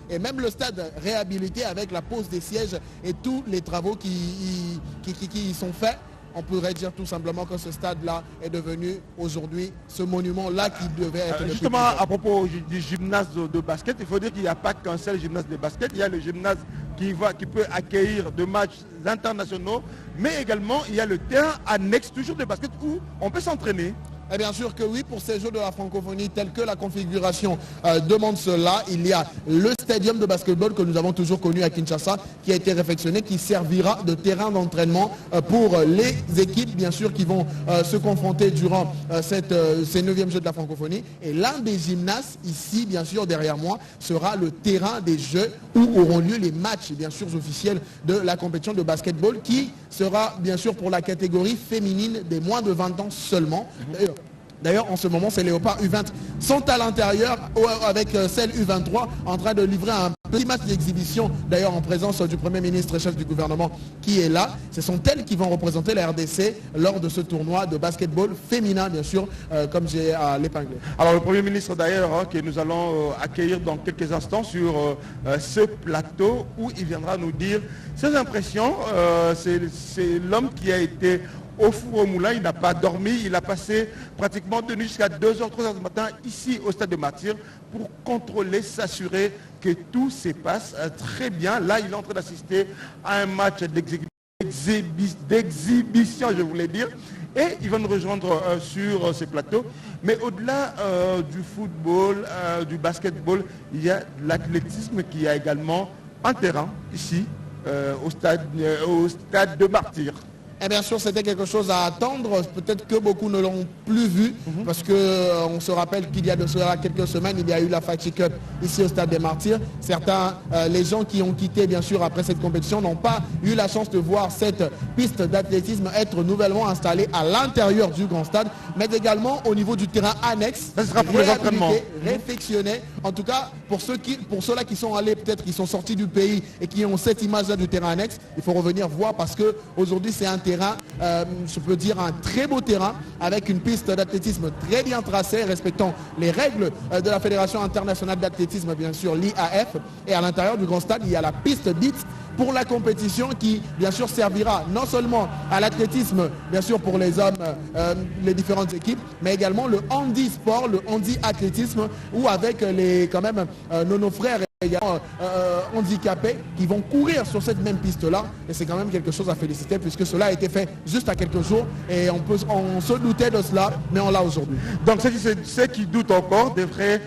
et même le stade réhabilité avec la pose des sièges et tous les travaux qui y sont faits. On pourrait dire tout simplement que ce stade-là est devenu aujourd'hui ce monument-là qui devait être... Justement, à propos du gymnase de basket, il faut dire qu'il n'y a pas qu'un seul gymnase de basket. Il y a le gymnase qui peut accueillir de matchs internationaux, mais également il y a le terrain annexe, toujours de basket, où on peut s'entraîner. Et bien sûr que oui, pour ces Jeux de la francophonie, tels que la configuration demande cela, il y a le stadium de basketball que nous avons toujours connu à Kinshasa, qui a été réfectionné, qui servira de terrain d'entraînement pour les équipes, bien sûr, qui vont se confronter durant ces 9e Jeux de la francophonie. Et l'un des gymnases, ici, bien sûr, derrière moi, sera le terrain des Jeux où auront lieu les matchs, bien sûr, officiels de la compétition de basketball, qui sera, bien sûr, pour la catégorie féminine des moins de 20 ans seulement. D'ailleurs, en ce moment, ces léopards U20 sont à l'intérieur avec celle U23 en train de livrer un petit match d'exhibition, d'ailleurs en présence du Premier ministre et chef du gouvernement qui est là. Ce sont elles qui vont représenter la RDC lors de ce tournoi de basketball féminin, bien sûr, comme j'ai à l'épingler. Alors le Premier ministre d'ailleurs, que nous allons accueillir dans quelques instants sur ce plateau où il viendra nous dire ses impressions. C'est l'homme qui a été au four au moulin, il n'a pas dormi, il a passé pratiquement de nuit jusqu'à 2h, 3h du matin ici au stade de Martyrs pour contrôler, s'assurer que tout se passe très bien. Là, il est en train d'assister à un match d'exhibition, je voulais dire, et il va nous rejoindre sur ce plateau. Mais au-delà du football, du basketball, il y a l'athlétisme qui a également un terrain ici au stade de Martyrs. Et bien sûr, c'était quelque chose à attendre. Peut-être que beaucoup ne l'ont plus vu, parce qu'on se rappelle qu'il y a de cela quelques semaines, il y a eu la Fatigue Cup ici au Stade des Martyrs. Certains, les gens qui ont quitté, bien sûr, après cette compétition, n'ont pas eu la chance de voir cette piste d'athlétisme être nouvellement installée à l'intérieur du grand stade, mais également au niveau du terrain annexe. Ça sera pour les entraînements. Réfectionné. En tout cas, pour ceux-là qui sont allés, peut-être qui sont sortis du pays et qui ont cette image-là du terrain annexe, il faut revenir voir parce qu'aujourd'hui, c'est un terrain, je peux dire un très beau terrain avec une piste d'athlétisme très bien tracée, respectant les règles de la Fédération internationale d'athlétisme, bien sûr l'IAF. Et à l'intérieur du grand stade, il y a la piste dite pour la compétition qui, bien sûr, servira non seulement à l'athlétisme, bien sûr, pour les hommes, les différentes équipes, mais également le handisport, le handi-athlétisme, où avec quand même, nos frères également handicapés qui vont courir sur cette même piste-là. Et c'est quand même quelque chose à féliciter puisque cela a été fait juste à quelques jours et on se doutait de cela, mais on l'a aujourd'hui. Donc ceux qui doutent encore devraient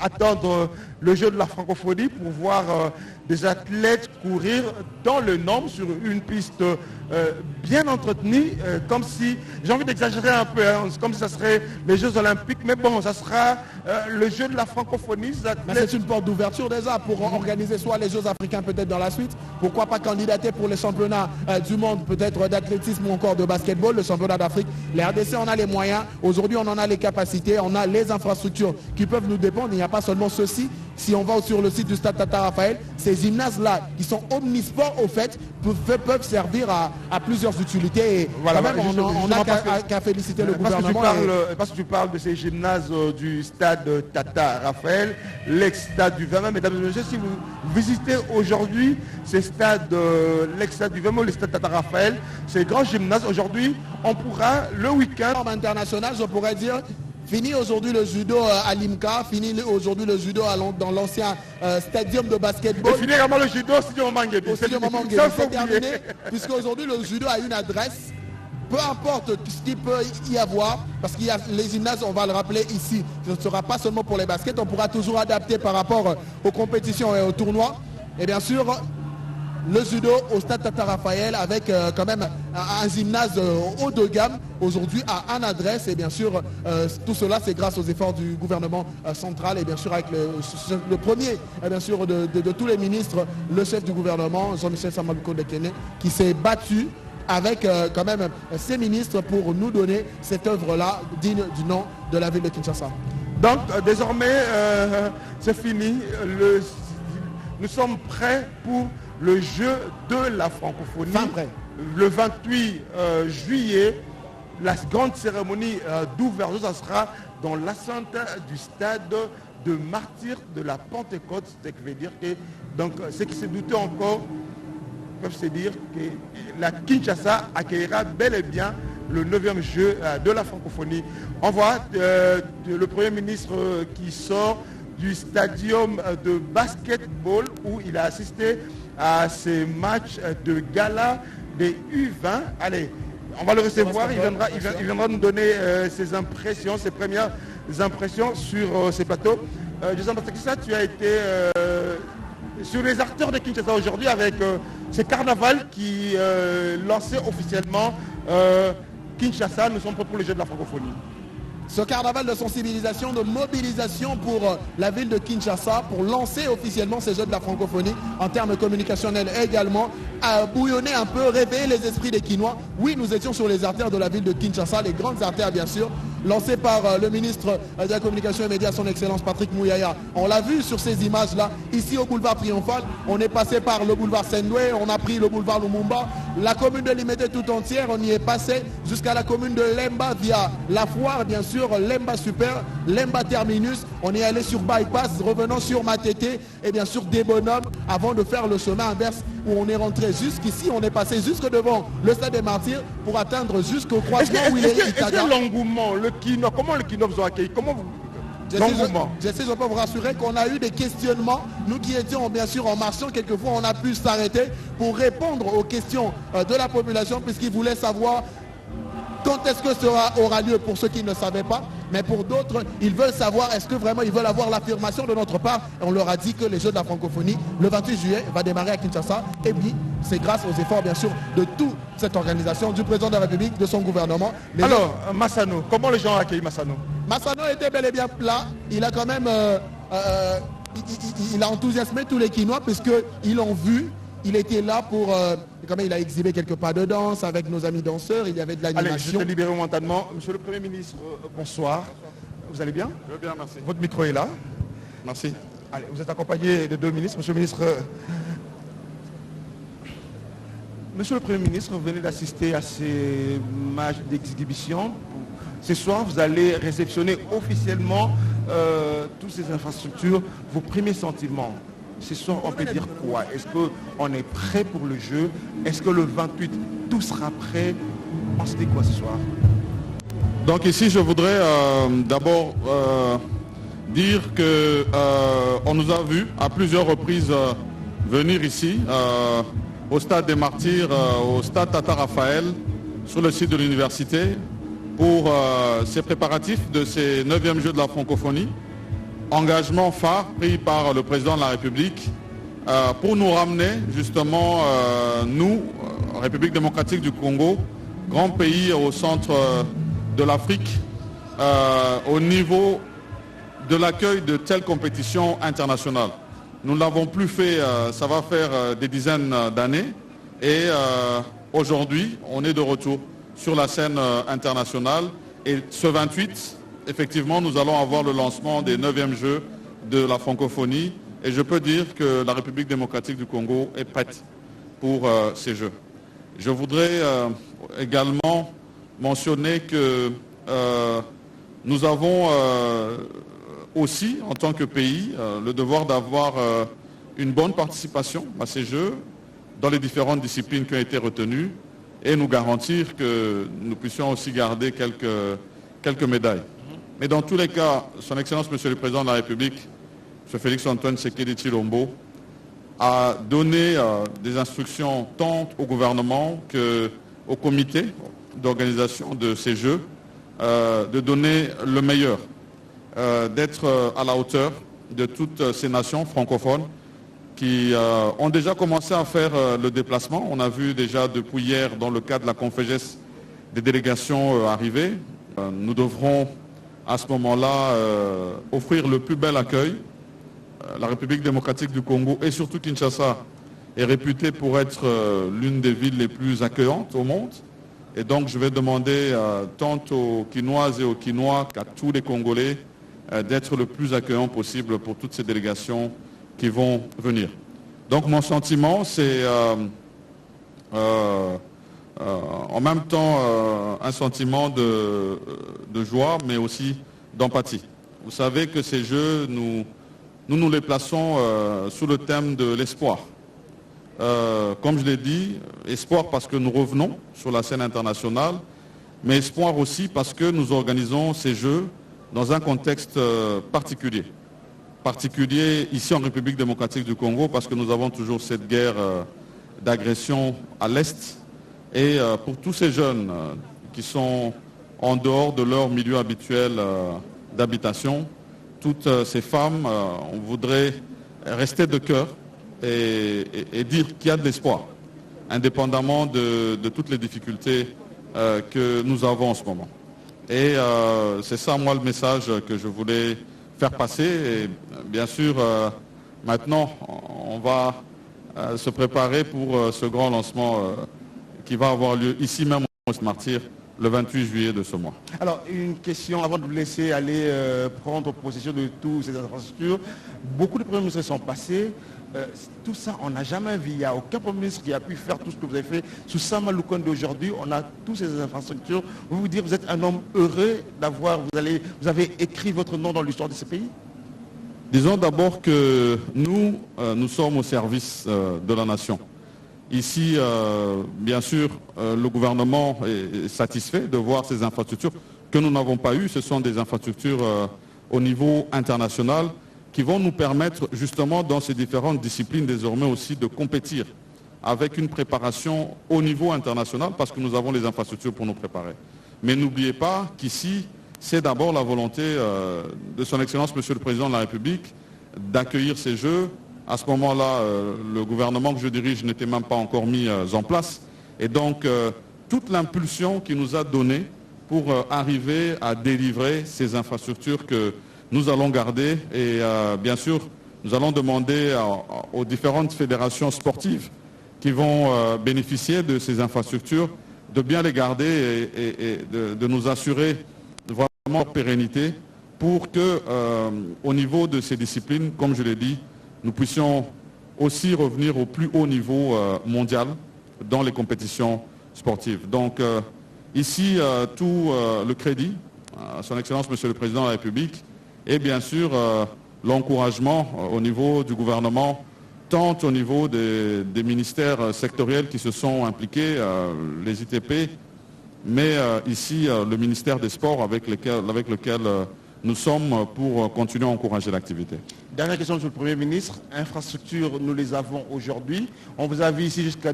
attendre le jeu de la francophonie pour voir des athlètes courir dans le nombre sur une piste bien entretenue, comme si, j'ai envie d'exagérer un peu, hein, comme si ça serait les Jeux Olympiques, mais bon, ça sera le jeu de la francophonie. C'est une porte d'ouverture déjà pour organiser soit les Jeux africains peut-être dans la suite, pourquoi pas candidater pour les championnats du monde peut-être d'athlétisme ou encore de basketball, le championnat d'Afrique. Les RDC, on a les moyens, aujourd'hui on en a les capacités, on a les infrastructures qui peuvent nous dépendre, il n'y a pas seulement ceci. Si on va sur le site du Stade Tata Raphaël, ces gymnases-là, qui sont omnisports au fait, peuvent servir à plusieurs utilités. Et voilà, quand même, on n'a qu'à féliciter le gouvernement. Parce que tu parles de ces gymnases du Stade Tata Raphaël, l'ex-stade du 20 mesdames et messieurs, si vous visitez aujourd'hui ces stades, l'ex-stade du 20 le Stade Tata Raphaël, ces grands gymnases, aujourd'hui, on pourra, le week-end... international, je pourrais dire... Fini aujourd'hui le judo à Limca, fini aujourd'hui le judo dans l'ancien stadium de basketball. Et fini également le judo au Studio Manguebi. C'est terminé, puisque aujourd'hui le judo a une adresse. Peu importe ce qu'il peut y avoir, parce qu'il y a les gymnases, on va le rappeler ici, ce ne sera pas seulement pour les baskets, on pourra toujours adapter par rapport aux compétitions et aux tournois. Et bien sûr, le judo au Stade Tata Raphaël avec quand même un gymnase haut de gamme aujourd'hui à une adresse et bien sûr tout cela c'est grâce aux efforts du gouvernement central et bien sûr avec le premier bien sûr de tous les ministres, le chef du gouvernement Jean-Michel Samaluko Dekene qui s'est battu avec quand même ses ministres pour nous donner cette œuvre-là digne du nom de la ville de Kinshasa. Donc désormais c'est fini, nous sommes prêts pour le jeu de la francophonie. Le 28 juillet, la grande cérémonie d'ouverture, ça sera dans l'enceinte du stade de martyrs de la Pentecôte. Ce qui veut dire que, donc, ceux qui se doutaient encore peuvent se dire que la Kinshasa accueillera bel et bien le 9e jeu de la francophonie. On voit le Premier ministre qui sort du stadium de basketball où il a assisté à ces matchs de gala des U20. Allez, on va le recevoir, il viendra nous donner ses impressions, ses premières impressions sur ces plateaux. Joseph Batakissa, tu as été sur les artères de Kinshasa aujourd'hui avec ce carnaval qui lançait officiellement Kinshasa, nous sommes prêts pour les Jeux de la francophonie. Ce carnaval de sensibilisation, de mobilisation pour la ville de Kinshasa, pour lancer officiellement ces Jeux de la francophonie en termes communicationnels également, a bouillonné un peu, réveillé les esprits des Kinois. Oui, nous étions sur les artères de la ville de Kinshasa, les grandes artères bien sûr, lancées par le ministre de la Communication et Médias, son Excellence Patrick Mouyaya. On l'a vu sur ces images-là, ici au boulevard Triomphal, on est passé par le boulevard Sendoué, on a pris le boulevard Lumumba, la commune de Limete tout entière, on y est passé jusqu'à la commune de Lemba via la foire, bien sûr, Lemba Super, Lemba Terminus, on est allé sur Bypass, revenant sur Matete et bien sûr des bonhommes avant de faire le chemin inverse où on est rentré jusqu'ici, on est passé jusque devant le stade des Martyrs pour atteindre jusqu'au croisement où il est Est-ce que l'engouement, le Kino, comment le Kino vous a accueilli? Comment vous... Je peux vous rassurer qu'on a eu des questionnements. Nous qui étions bien sûr en marchant, quelquefois on a pu s'arrêter pour répondre aux questions de la population puisqu'ils voulaient savoir quand est-ce que cela aura lieu pour ceux qui ne savaient pas. Mais pour d'autres, ils veulent savoir, est-ce que vraiment ils veulent avoir l'affirmation de notre part. Et on leur a dit que les Jeux de la francophonie, le 28 juillet, va démarrer à Kinshasa. Et puis, c'est grâce aux efforts, bien sûr, de toute cette organisation, du président de la République, de son gouvernement. Alors, Massano, comment les gens ont accueilli Massano? Massano était bel et bien là. Il a quand même... il a enthousiasmé tous les Kinois puisqu'ils l'ont vu. Il était là pour... quand même, il a exhibé quelques pas de danse avec nos amis danseurs. Il y avait de l'animation. Allez, je te libère momentanément. Monsieur le Premier ministre, bonsoir. Vous allez bien? Je vais bien, merci. Votre micro est là. Merci. Allez, vous êtes accompagné de deux ministres. Monsieur le ministre... Monsieur le Premier ministre, vous venez d'assister à ces matchs d'exhibition. Ce soir, vous allez réceptionner officiellement toutes ces infrastructures. Vos premiers sentiments? Ce soir, on peut dire quoi? Est-ce qu'on est prêt pour le jeu? Est-ce que le 28, tout sera prêt? On se dit quoi ce soir? Donc ici, je voudrais d'abord dire qu'on nous a vus à plusieurs reprises venir ici, au stade des Martyrs, au stade Tata Raphaël, sur le site de l'université, pour ces préparatifs de ces 9e Jeux de la francophonie. Engagement phare pris par le président de la République pour nous ramener justement, nous, République démocratique du Congo, grand pays au centre de l'Afrique, au niveau de l'accueil de telles compétitions internationales. Nous ne l'avons plus fait, ça va faire des dizaines d'années et aujourd'hui on est de retour sur la scène internationale et ce 28, effectivement, nous allons avoir le lancement des 9e Jeux de la francophonie et je peux dire que la République démocratique du Congo est prête pour ces Jeux. Je voudrais également mentionner que nous avons aussi, en tant que pays, le devoir d'avoir une bonne participation à ces Jeux dans les différentes disciplines qui ont été retenues et nous garantir que nous puissions aussi garder quelques médailles. Mais dans tous les cas, Son Excellence, Monsieur le Président de la République, M. Félix-Antoine Tshisekedi Tshilombo, a donné des instructions tant au gouvernement qu'au comité d'organisation de ces Jeux, de donner le meilleur, d'être à la hauteur de toutes ces nations francophones qui ont déjà commencé à faire le déplacement. On a vu déjà depuis hier, dans le cadre de la Confégesse, des délégations arriver. Nous devrons à ce moment-là offrir le plus bel accueil. La République démocratique du Congo et surtout Kinshasa est réputée pour être l'une des villes les plus accueillantes au monde. Et donc je vais demander tant aux Kinoises et aux Kinois qu'à tous les Congolais d'être le plus accueillant possible pour toutes ces délégations qui vont venir. Donc mon sentiment, c'est en même temps un sentiment de joie, mais aussi d'empathie. vous savez que ces Jeux, nous les plaçons sous le thème de l'espoir. Comme je l'ai dit, espoir parce que nous revenons sur la scène internationale, mais espoir aussi parce que nous organisons ces Jeux dans un contexte particulier. Particulier ici en République démocratique du Congo parce que nous avons toujours cette guerre d'agression à l'Est. Et pour tous ces jeunes qui sont en dehors de leur milieu habituel d'habitation, toutes ces femmes, on voudrait rester de cœur et dire qu'il y a de l'espoir, indépendamment de toutes les difficultés que nous avons en ce moment. Et c'est ça, moi, le message que je voulais faire passer. Et bien sûr, maintenant, on va se préparer pour ce grand lancement qui va avoir lieu ici même au Martyr le 28 juillet de ce mois. Alors, une question avant de vous laisser aller prendre possession de toutes ces infrastructures. Beaucoup de premiers ministres sont passés. Tout ça, on n'a jamais vu. Il n'y a aucun premier ministre qui a pu faire tout ce que vous avez fait. Sous Sama Lukonde d'aujourd'hui, on a toutes ces infrastructures. Vous dire, vous êtes un homme heureux d'avoir, vous avez écrit votre nom dans l'histoire de ce pays? Disons d'abord que nous sommes au service de la nation. Ici, bien sûr, le gouvernement est satisfait de voir ces infrastructures que nous n'avons pas eues. Ce sont des infrastructures au niveau international qui vont nous permettre justement dans ces différentes disciplines désormais aussi de compétir avec une préparation au niveau international parce que nous avons les infrastructures pour nous préparer. Mais n'oubliez pas qu'ici, c'est d'abord la volonté de son Excellence Monsieur le Président de la République d'accueillir ces Jeux. À ce moment-là, le gouvernement que je dirige n'était même pas encore mis en place. Et donc, toute l'impulsion qu'il nous a donnée pour arriver à délivrer ces infrastructures que nous allons garder. Et bien sûr, nous allons demander aux différentes fédérations sportives qui vont bénéficier de ces infrastructures de bien les garder et de nous assurer vraiment leur pérennité pour que, au niveau de ces disciplines, comme je l'ai dit, nous puissions aussi revenir au plus haut niveau mondial dans les compétitions sportives. Donc ici, tout le crédit à son Excellence Monsieur le Président de la République et bien sûr l'encouragement au niveau du gouvernement, tant au niveau des ministères sectoriels qui se sont impliqués, les ITP, mais ici le ministère des Sports avec lequel nous sommes pour continuer à encourager l'activité. Dernière question, Monsieur le Premier ministre. Infrastructures, nous les avons aujourd'hui. On vous a vu ici jusqu'à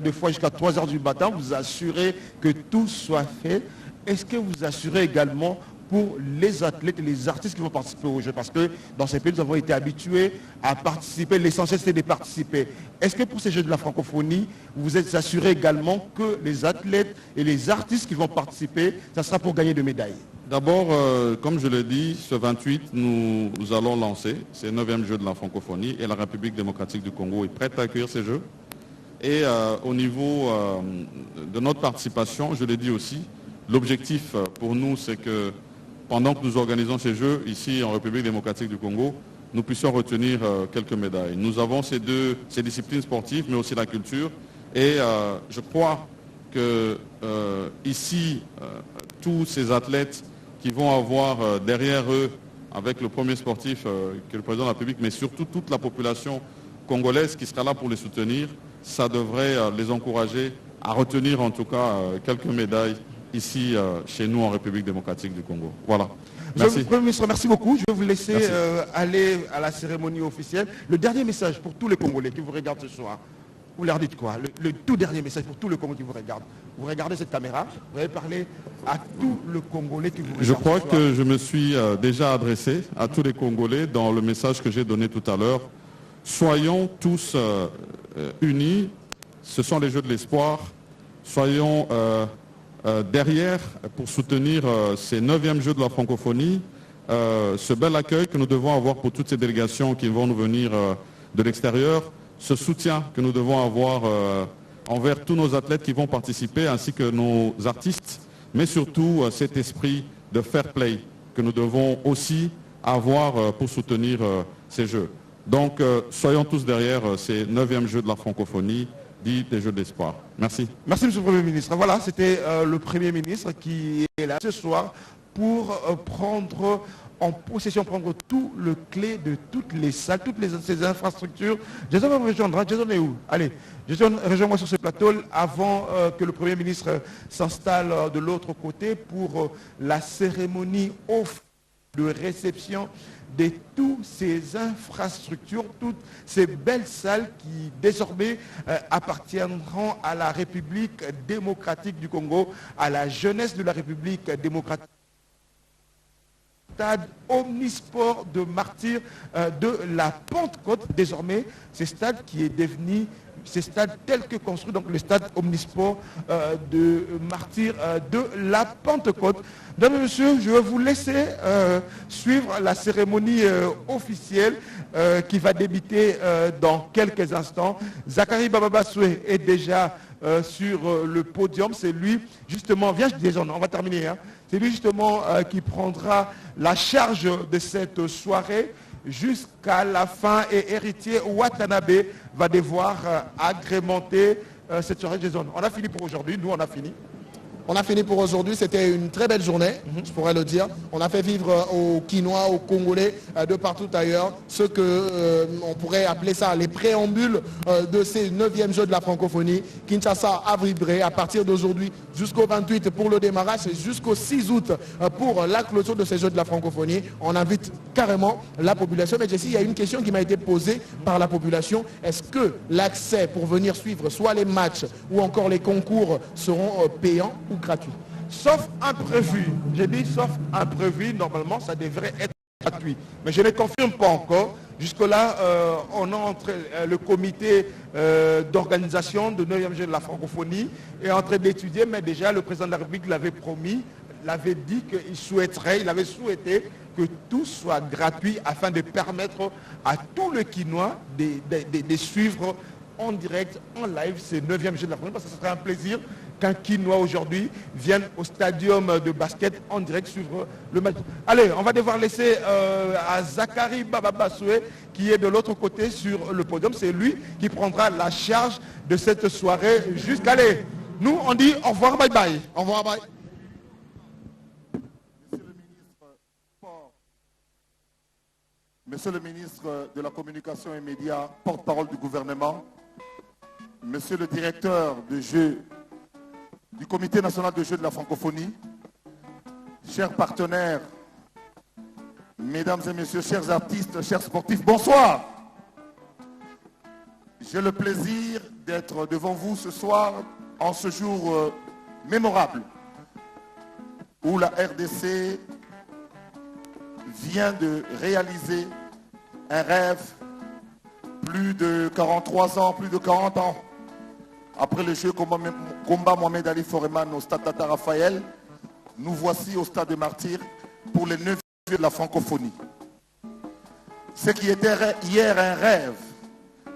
3 heures du matin. Vous assurez que tout soit fait. Est-ce que vous assurez également pour les athlètes et les artistes qui vont participer aux Jeux? Parce que dans ces pays, nous avons été habitués à participer. L'essentiel, c'est de participer. Est-ce que pour ces Jeux de la francophonie, vous êtes assuré également que les athlètes et les artistes qui vont participer, ça sera pour gagner de médailles? D'abord, comme je l'ai dit, ce 28, nous allons lancer ces 9e Jeux de la francophonie et la République démocratique du Congo est prête à accueillir ces Jeux. Et au niveau de notre participation, je l'ai dit aussi, l'objectif pour nous, c'est que pendant que nous organisons ces Jeux ici en République démocratique du Congo, nous puissions retenir quelques médailles. Nous avons ces disciplines sportives, mais aussi la culture. Et je crois que ici, tous ces athlètes qui vont avoir derrière eux, avec le premier sportif qui est le président de la République, mais surtout toute la population congolaise qui sera là pour les soutenir, ça devrait les encourager à retenir en tout cas quelques médailles ici chez nous en République démocratique du Congo. Voilà. Monsieur le Premier ministre, merci beaucoup. Je vais vous laisser aller à la cérémonie officielle. Le dernier message pour tous les Congolais qui vous regardent ce soir, vous leur dites quoi? Le tout dernier message pour tous les Congolais qui vous regardent. Vous regardez cette caméra, vous allez parler à tout le Congolais qui vous regarde. Je crois que je me suis déjà adressé à tous les Congolais dans le message que j'ai donné tout à l'heure. Soyons tous unis, ce sont les Jeux de l'espoir. Soyons derrière pour soutenir ces 9e Jeux de la francophonie, ce bel accueil que nous devons avoir pour toutes ces délégations qui vont nous venir de l'extérieur, ce soutien que nous devons avoir envers tous nos athlètes qui vont participer ainsi que nos artistes, mais surtout cet esprit de fair play que nous devons aussi avoir pour soutenir ces Jeux. Donc soyons tous derrière ces 9e Jeux de la francophonie, dit des Jeux d'espoir. Merci. Merci Monsieur le Premier ministre. Voilà, c'était le Premier ministre qui est là ce soir pour prendre en possession, prendre tout le clé de toutes les salles, ces infrastructures. Jason va me rejoindre. Jason est où? Allez, Jason, rejoins-moi sur ce plateau avant que le Premier ministre s'installe de l'autre côté pour la cérémonie de réception de toutes ces infrastructures, toutes ces belles salles qui désormais appartiendront à la République démocratique du Congo, à la jeunesse de la République démocratique. Stade omnisport de Martyrs de la Pentecôte, désormais, ce stade qui est devenu, ce stade tel que construit, donc le stade omnisport de Martyrs de la Pentecôte. Mesdames et messieurs, je vais vous laisser suivre la cérémonie officielle qui va débuter dans quelques instants. Zachary Bababasoué est déjà sur le podium. C'est lui, justement, viens, déjà, on va terminer, hein. C'est lui justement qui prendra la charge de cette soirée jusqu'à la fin, et Héritier Watanabe va devoir agrémenter cette soirée de zone. On a fini pour aujourd'hui, nous on a fini. On a fini pour aujourd'hui, c'était une très belle journée, je pourrais le dire. On a fait vivre aux Quinois, aux Congolais, de partout ailleurs, ce que on pourrait appeler ça les préambules de ces 9e Jeux de la francophonie. Kinshasa a vibré à partir d'aujourd'hui jusqu'au 28 pour le démarrage et jusqu'au 6 août pour la clôture de ces Jeux de la francophonie. On invite carrément la population. Mais Jessie, il y a une question qui m'a été posée par la population. Est-ce que l'accès pour venir suivre soit les matchs ou encore les concours seront payants ou gratuit? Sauf imprévu. J'ai dit sauf imprévu, normalement ça devrait être gratuit. Mais je ne confirme pas encore. Jusque-là, on a entre le comité d'organisation de 9e Jeux de la francophonie est en train d'étudier, mais déjà le président de la République l'avait promis, l'avait dit qu'il souhaiterait, il avait souhaité que tout soit gratuit afin de permettre à tout le Quinois de suivre en direct, en live, ces 9e Jeux de la francophonie, parce que ce serait un plaisir qu'un Quinois aujourd'hui vienne au stadium de basket en direct suivre le match. Allez, on va devoir laisser à Zachary Bababasoué qui est de l'autre côté sur le podium. C'est lui qui prendra la charge de cette soirée jusqu'à aller. Nous, on dit au revoir, bye bye. Au revoir, bye. Monsieur le ministre de la Communication et Médias, porte-parole du gouvernement, Monsieur le directeur de jeu du Comité national de jeux de la francophonie, chers partenaires, mesdames et messieurs, chers artistes, chers sportifs, bonsoir. J'ai le plaisir d'être devant vous ce soir en ce jour mémorable où la RDC vient de réaliser un rêve. Plus de 43 ans, plus de 40 ans après le jeu combat Mohamed Ali Foreman au stade Tata Raphaël, nous voici au stade de Martyrs pour les 9 Jeux de la francophonie. Ce qui était hier un rêve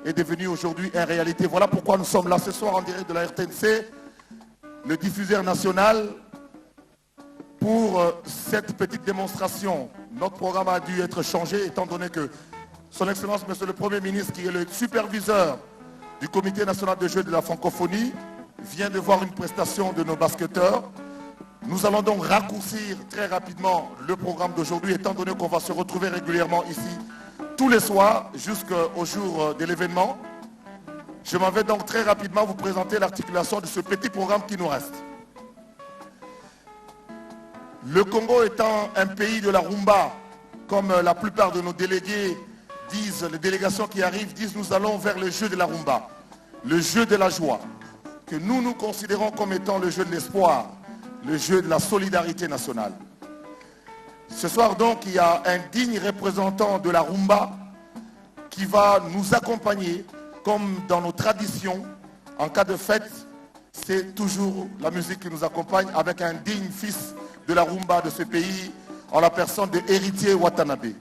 est devenu aujourd'hui une réalité. Voilà pourquoi nous sommes là ce soir en direct de la RTNC, le diffuseur national, pour cette petite démonstration. Notre programme a dû être changé étant donné que Son Excellence, Monsieur le Premier ministre, qui est le superviseur du Comité national de jeux de la francophonie, vient de voir une prestation de nos basketteurs. Nous allons donc raccourcir très rapidement le programme d'aujourd'hui, étant donné qu'on va se retrouver régulièrement ici tous les soirs jusqu'au jour de l'événement. Je m'en vais donc très rapidement vous présenter l'articulation de ce petit programme qui nous reste. Le Congo étant un pays de la rumba, comme la plupart de nos délégués disent, les délégations qui arrivent disent, nous allons vers le jeu de la rumba, le jeu de la joie, que nous considérons comme étant le jeu de l'espoir, le jeu de la solidarité nationale. Ce soir donc, il y a un digne représentant de la rumba qui va nous accompagner, comme dans nos traditions, en cas de fête, c'est toujours la musique qui nous accompagne, avec un digne fils de la rumba de ce pays, en la personne de Héritier Watanabe.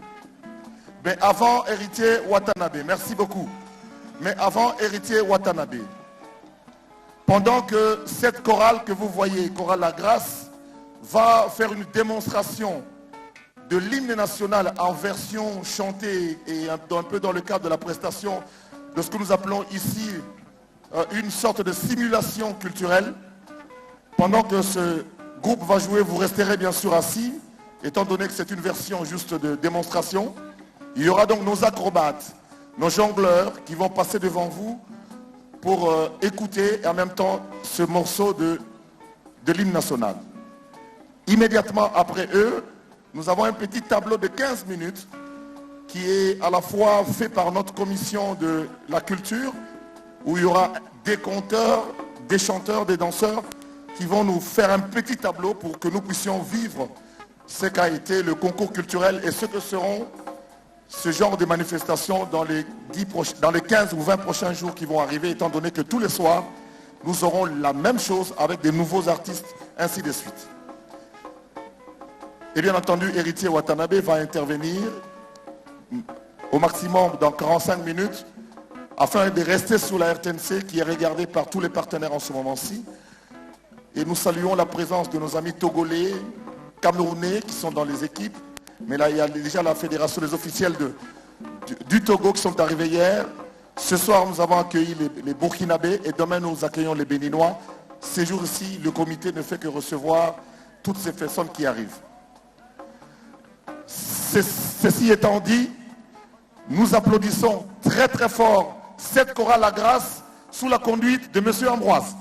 Mais avant Héritier Watanabe, merci beaucoup. Mais avant Héritier Watanabe, pendant que cette chorale que vous voyez, chorale La Grâce, va faire une démonstration de l'hymne national en version chantée et un peu dans le cadre de la prestation de ce que nous appelons ici une sorte de simulation culturelle. Pendant que ce groupe va jouer, vous resterez bien sûr assis étant donné que c'est une version juste de démonstration. Il y aura donc nos acrobates, nos jongleurs qui vont passer devant vous pour écouter et en même temps ce morceau de l'hymne national. Immédiatement après eux, nous avons un petit tableau de 15 minutes qui est à la fois fait par notre commission de la culture, où il y aura des conteurs, des chanteurs, des danseurs qui vont nous faire un petit tableau pour que nous puissions vivre ce qu'a été le concours culturel et ce que seront ce genre de manifestations dans les 15 ou 20 prochains jours qui vont arriver, étant donné que tous les soirs, nous aurons la même chose avec des nouveaux artistes, ainsi de suite. Et bien entendu, Héritier Watanabe va intervenir au maximum dans 45 minutes afin de rester sous la RTNC qui est regardée par tous les partenaires en ce moment-ci. Et nous saluons la présence de nos amis togolais, camerounais qui sont dans les équipes. Mais là, il y a déjà la fédération des officiels du Togo qui sont arrivés hier. Ce soir, nous avons accueilli les Burkinabés et demain, nous accueillons les Béninois. Ces jours-ci, le comité ne fait que recevoir toutes ces personnes qui arrivent. Ceci étant dit, nous applaudissons très très fort cette chorale La Grâce sous la conduite de M. Ambroise.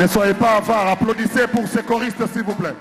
Ne soyez pas avares, applaudissez pour ces choristes s'il vous plaît.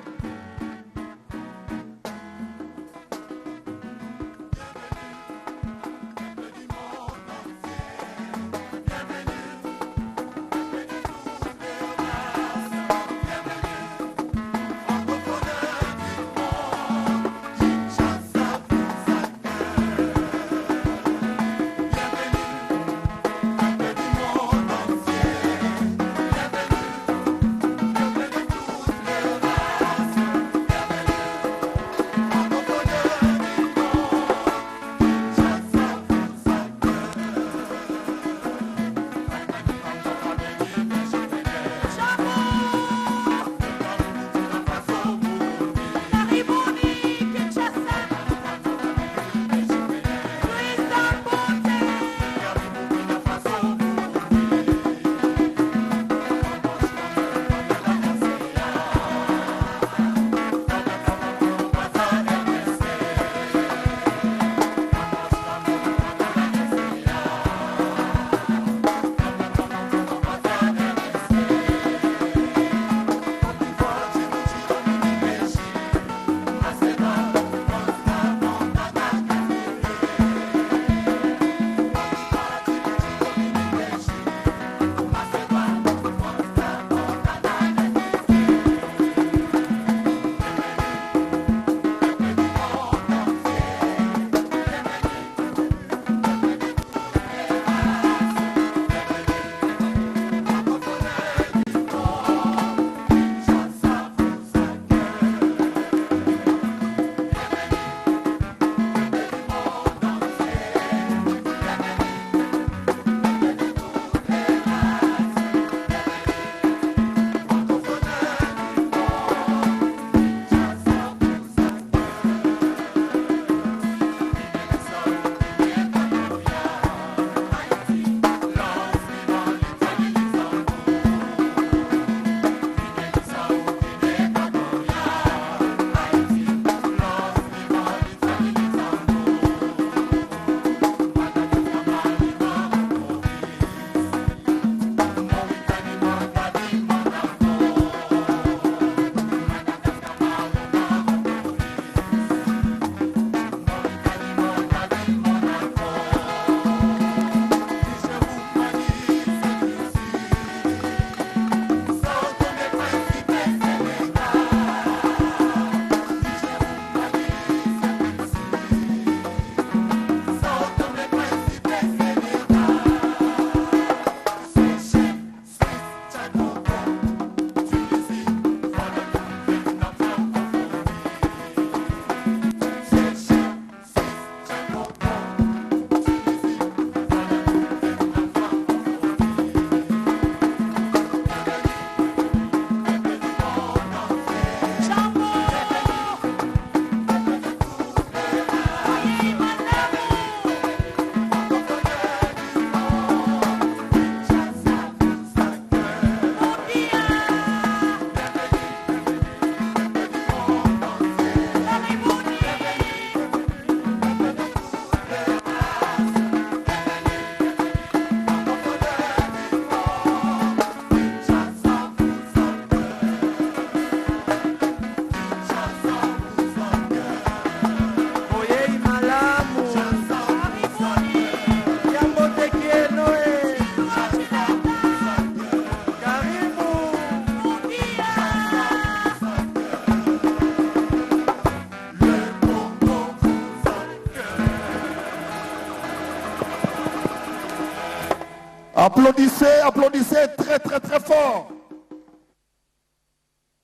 Applaudissez, applaudissez très très très fort.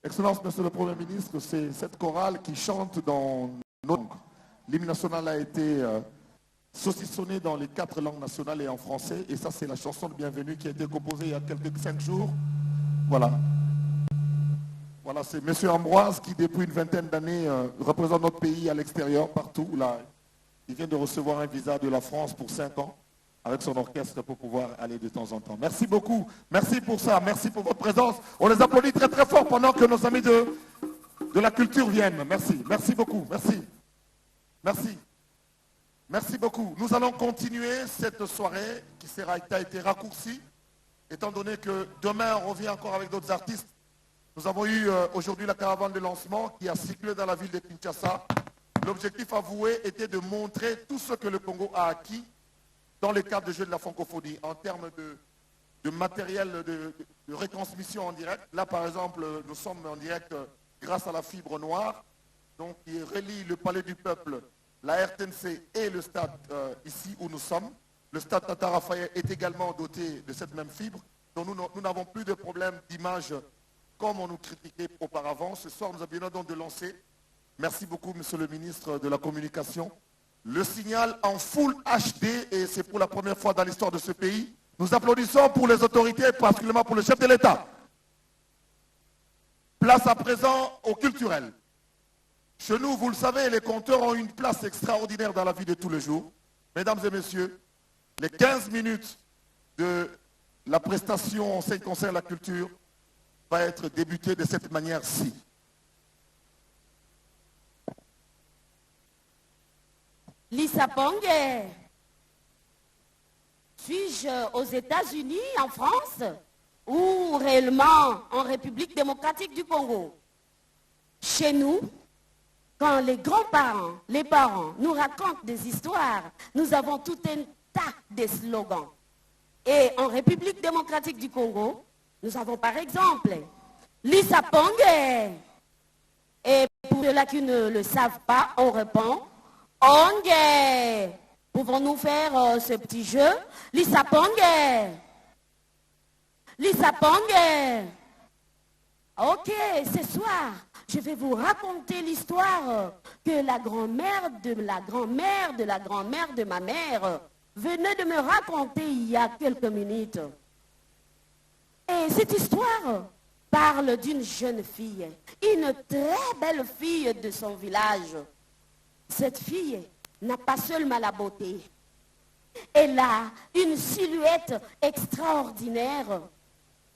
Excellence, Monsieur le Premier ministre, c'est cette chorale qui chante dans nos langues. L'hymne national a été saucissonné dans les 4 langues nationales et en français. Et ça, c'est la chanson de bienvenue qui a été composée il y a quelques 5 jours. Voilà. Voilà, c'est Monsieur Ambroise qui, depuis une vingtaine d'années, représente notre pays à l'extérieur, partout. Là, il vient de recevoir un visa de la France pour 5 ans avec son orchestre pour pouvoir aller de temps en temps. Merci beaucoup. Merci pour ça. Merci pour votre présence. On les applaudit très très fort pendant que nos amis de la culture viennent. Merci. Merci beaucoup. Merci. Merci. Merci beaucoup. Nous allons continuer cette soirée qui a été raccourcie, étant donné que demain on revient encore avec d'autres artistes. Nous avons eu aujourd'hui la caravane de lancement qui a circulé dans la ville de Kinshasa. L'objectif avoué était de montrer tout ce que le Congo a acquis dans le cadre de Jeux de la francophonie, en termes de matériel de retransmission en direct. Là, par exemple, nous sommes en direct grâce à la fibre noire, donc qui relie le Palais du Peuple, la RTNC et le stade ici où nous sommes. Le stade Tata Raphaël est également doté de cette même fibre. Donc nous n'avons plus de problème d'image comme on nous critiquait auparavant. Ce soir, nous avions donc de lancer. Merci beaucoup, Monsieur le ministre de la Communication. Le signal en full HD, et c'est pour la première fois dans l'histoire de ce pays. Nous applaudissons pour les autorités, particulièrement pour le chef de l'État. Place à présent au culturel. Chez nous, vous le savez, les compteurs ont une place extraordinaire dans la vie de tous les jours. Mesdames et messieurs, les 15 minutes de la prestation en ce qui concerne la culture va être débutée de cette manière-ci. Lisa Pongé, suis-je aux États-Unis, en France, ou réellement en République démocratique du Congo? Chez nous, quand les grands-parents, les parents nous racontent des histoires, nous avons tout un tas de slogans. Et en République démocratique du Congo, nous avons par exemple Lisa Pongé. Et pour ceux-là qui ne le savent pas, on répond Pongé. Pouvons-nous faire ce petit jeu? Lisa Pongé. Lisa Pongé. Ok, ce soir, je vais vous raconter l'histoire que la grand-mère de la grand-mère de la grand-mère de ma mère venait de me raconter il y a quelques minutes. Et cette histoire parle d'une jeune fille, une très belle fille de son village. Cette fille n'a pas seulement la beauté, elle a une silhouette extraordinaire,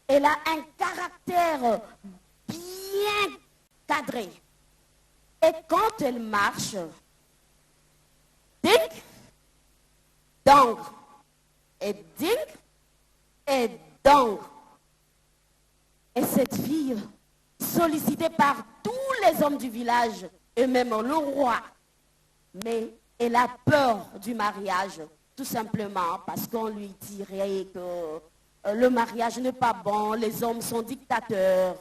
elle a un caractère bien cadré. Et quand elle marche, ding, dong, et ding, et dong. Et cette fille, sollicitée par tous les hommes du village, et même le roi, mais elle a peur du mariage, tout simplement parce qu'on lui dirait que le mariage n'est pas bon, les hommes sont dictateurs.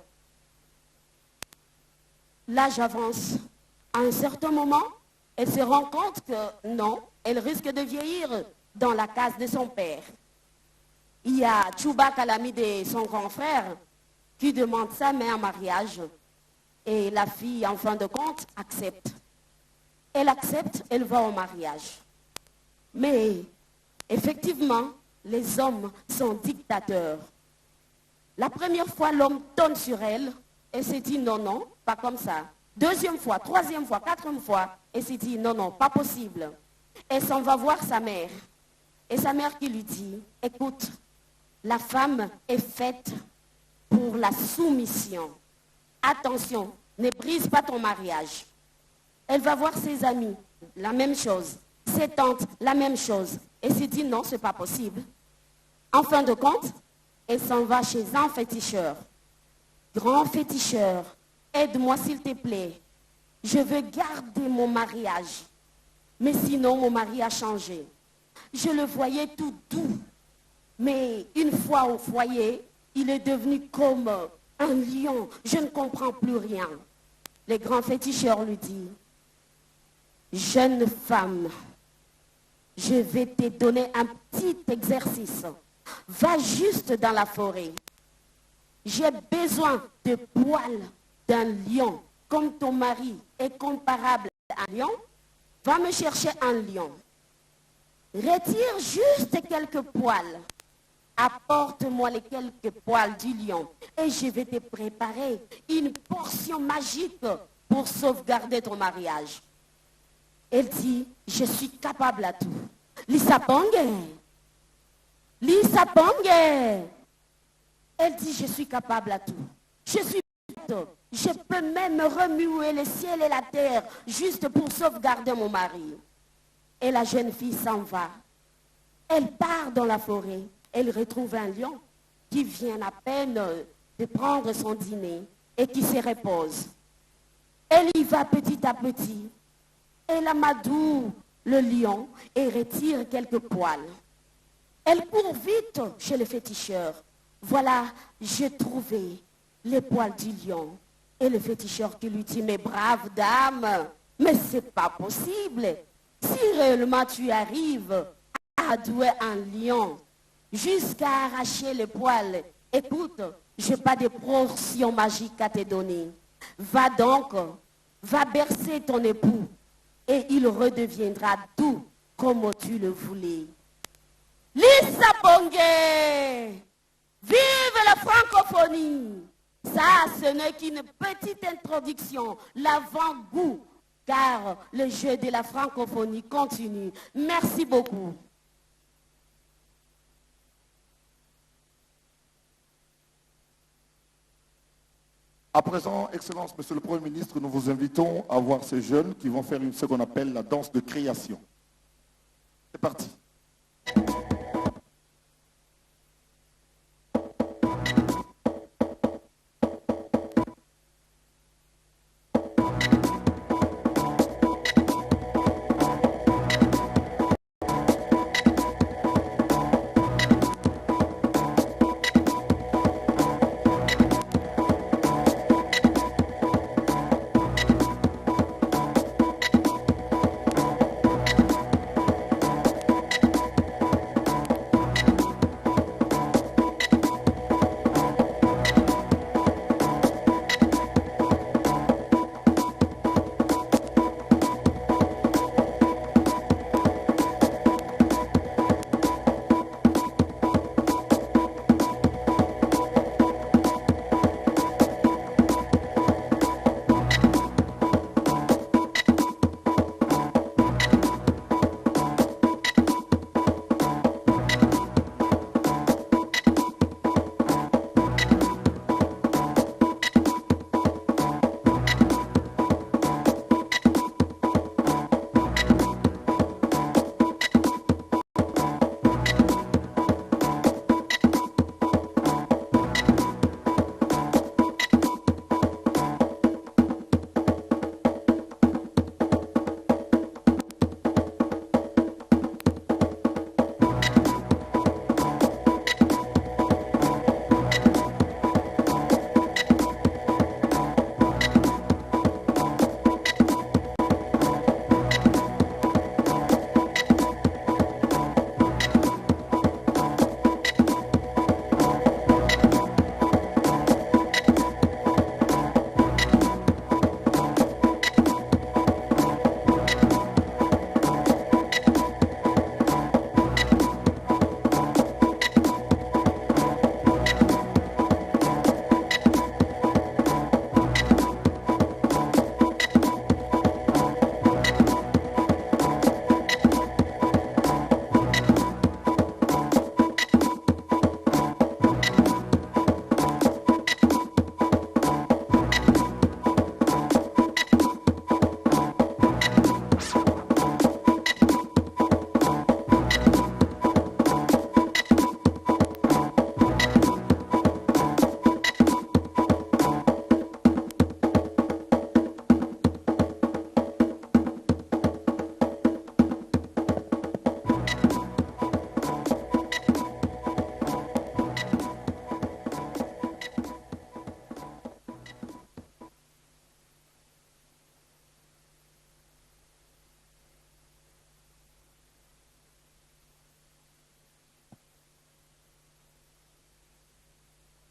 L'âge avance. À un certain moment, elle se rend compte que non, elle risque de vieillir dans la case de son père. Il y a Tchoubaka, l'ami de son grand frère, qui demande sa main en mariage. Et la fille, en fin de compte, accepte. Elle accepte, elle va au mariage. Mais, effectivement, les hommes sont dictateurs. La première fois, l'homme tonne sur elle, et s'est dit non, non, pas comme ça. Deuxième fois, troisième fois, quatrième fois, elle s'est dit non, non, pas possible. Elle s'en va voir sa mère. Et sa mère qui lui dit, écoute, la femme est faite pour la soumission. Attention, ne brise pas ton mariage. Elle va voir ses amis, la même chose. Ses tantes, la même chose. Elle s'est dit non, c'est pas possible. En fin de compte, elle s'en va chez un féticheur. Grand féticheur, aide-moi s'il te plaît. Je veux garder mon mariage. Mais sinon, mon mari a changé. Je le voyais tout doux. Mais une fois au foyer, il est devenu comme un lion. Je ne comprends plus rien. Le grand féticheur lui dit, jeune femme, je vais te donner un petit exercice. Va juste dans la forêt. J'ai besoin de poils d'un lion. Comme ton mari est comparable à un lion, va me chercher un lion. Retire juste quelques poils. Apporte-moi les quelques poils du lion et je vais te préparer une portion magique pour sauvegarder ton mariage. Elle dit, je suis capable à tout. Lisa Bonge. Lisa Bonge. Elle dit, je suis capable à tout. Je suis prête. Je peux même remuer le ciel et la terre juste pour sauvegarder mon mari. Et la jeune fille s'en va. Elle part dans la forêt. Elle retrouve un lion qui vient à peine de prendre son dîner et qui se repose. Elle y va petit à petit. Elle amadoue le lion et retire quelques poils. Elle court vite chez le féticheur. Voilà, j'ai trouvé les poils du lion. Et le féticheur qui lui dit, mais brave dame, mais c'est pas possible. Si réellement tu arrives à douer un lion jusqu'à arracher les poils, écoute, je n'ai pas de portion magique à te donner. Va donc, va bercer ton époux et il redeviendra doux comme tu le voulais. Lisa Bonge! Vive la francophonie! Ça, ce n'est qu'une petite introduction, l'avant-goût, car le jeu de la francophonie continue. Merci beaucoup. À présent, Excellence, Monsieur le Premier ministre, nous vous invitons à voir ces jeunes qui vont faire ce qu'on appelle la danse de création. C'est parti.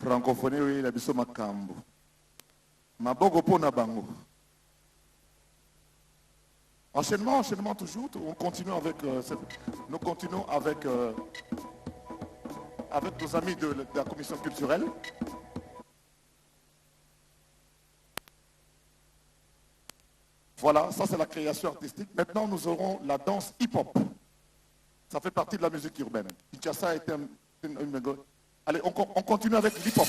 francophonie, oui, la biso makambo. Maboko pona bango. Enchaînement toujours. On continue avec nous continuons avec nos amis de la commission culturelle. Voilà, ça c'est la création artistique. Maintenant, nous aurons la danse hip-hop. Ça fait partie de la musique urbaine. Kinshasa est Allez, on continue avec l'hip-hop.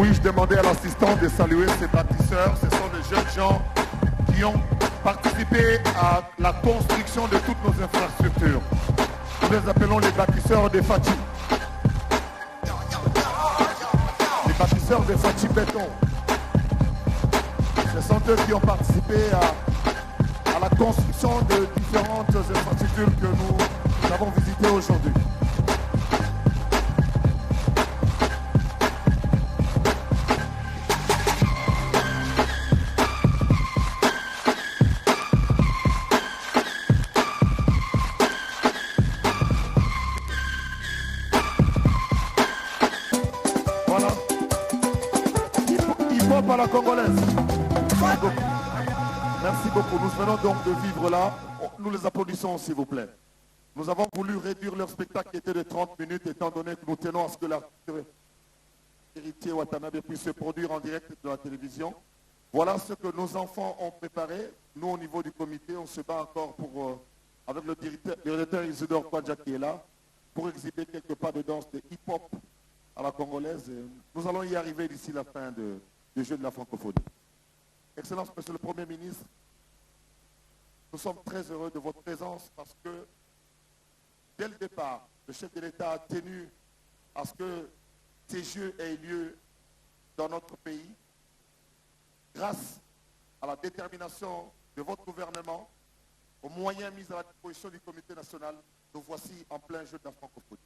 Puis-je demander à l'assistant de saluer ces bâtisseurs? Ce sont les jeunes gens qui ont participé à la construction de toutes nos infrastructures. Nous les appelons les bâtisseurs de Fati. Les bâtisseurs de Fati Béton. Ce sont eux qui ont participé à la construction de différentes infrastructures que nous avons visitées aujourd'hui. À la congolaise. Merci beaucoup. Nous venons donc de vivre là. Nous les applaudissons s'il vous plaît. Nous avons voulu réduire leur spectacle qui était de 30 minutes étant donné que nous tenons à ce que l'artiste héritier Watanabe puisse se produire en direct de la télévision. Voilà ce que nos enfants ont préparé. Nous au niveau du comité, on se bat encore pour, avec le directeur Isidore Kwadja qui est là, pour exhiber quelques pas de danse de hip-hop à la congolaise. Nous allons y arriver d'ici la fin du jeu de la francophonie. Excellence, Monsieur le Premier ministre, nous sommes très heureux de votre présence parce que dès le départ, le chef de l'État a tenu à ce que ces jeux aient lieu dans notre pays. Grâce à la détermination de votre gouvernement, aux moyens mis à la disposition du comité national, nous voici en plein jeu de la francophonie.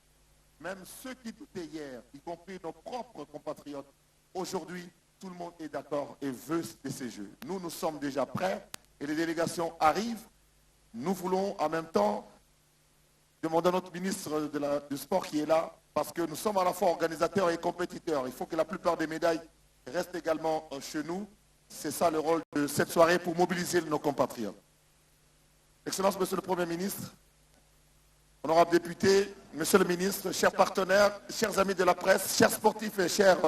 Même ceux qui doutaient hier, y compris nos propres compatriotes, aujourd'hui, tout le monde est d'accord et veut de ces jeux. Nous sommes déjà prêts et les délégations arrivent. Nous voulons en même temps demander à notre ministre du Sport qui est là, parce que nous sommes à la fois organisateurs et compétiteurs. Il faut que la plupart des médailles restent également chez nous. C'est ça le rôle de cette soirée pour mobiliser nos compatriotes. Excellence, Monsieur le Premier ministre, honorable député, Monsieur le ministre, chers partenaires, chers amis de la presse, chers sportifs et chers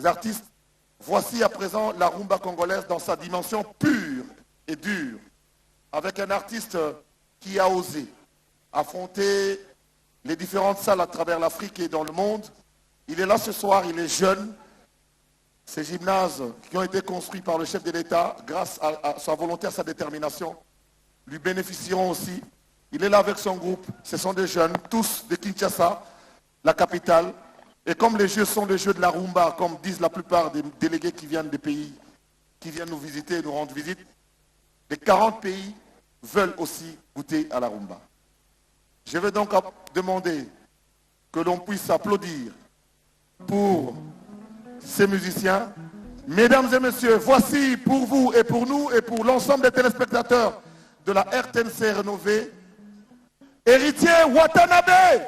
artistes, voici à présent la rumba congolaise dans sa dimension pure et dure, avec un artiste qui a osé affronter les différentes salles à travers l'Afrique et dans le monde. Il est là ce soir, il est jeune. Ces gymnases qui ont été construits par le chef de l'État, grâce à sa volonté, à sa détermination, lui bénéficieront aussi. Il est là avec son groupe, ce sont des jeunes, tous de Kinshasa, la capitale. Et comme les jeux sont les jeux de la rumba, comme disent la plupart des délégués qui viennent des pays, qui viennent nous visiter et nous rendre visite, les 40 pays veulent aussi goûter à la rumba. Je vais donc demander que l'on puisse applaudir pour ces musiciens. Mesdames et messieurs, voici pour vous et pour nous et pour l'ensemble des téléspectateurs de la RTNC rénovée, Héritier Watanabe.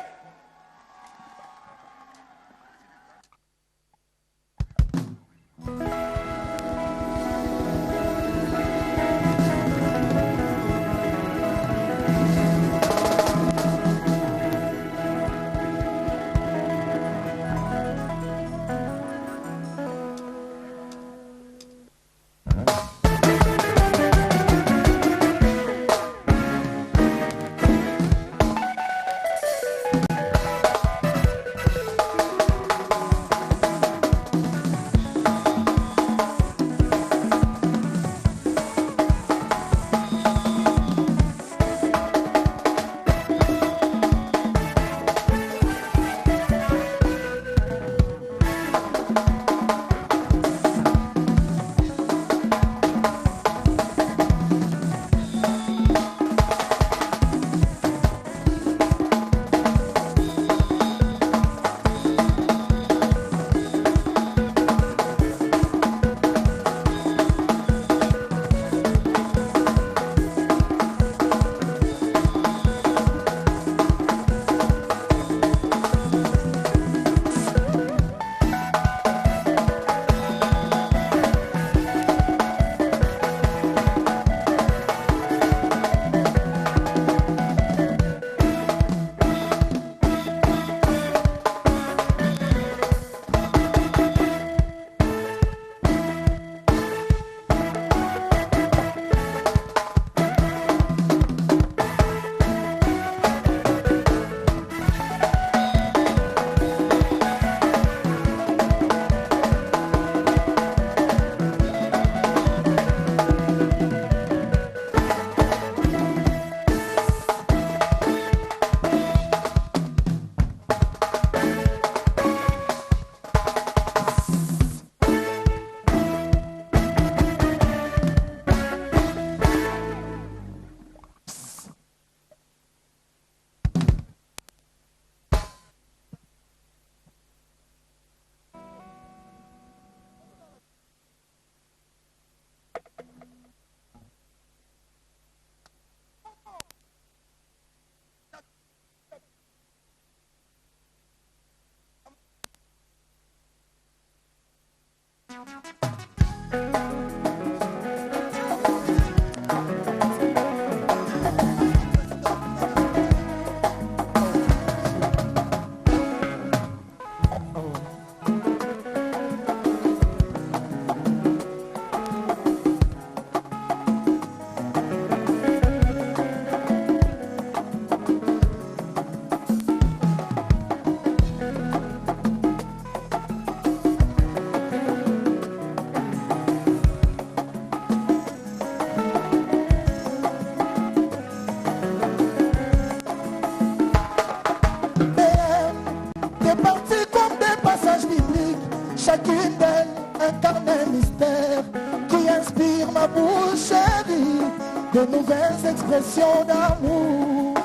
Chacune d'elles incarne un mystère qui inspire ma bouche chérie de nouvelles expressions d'amour.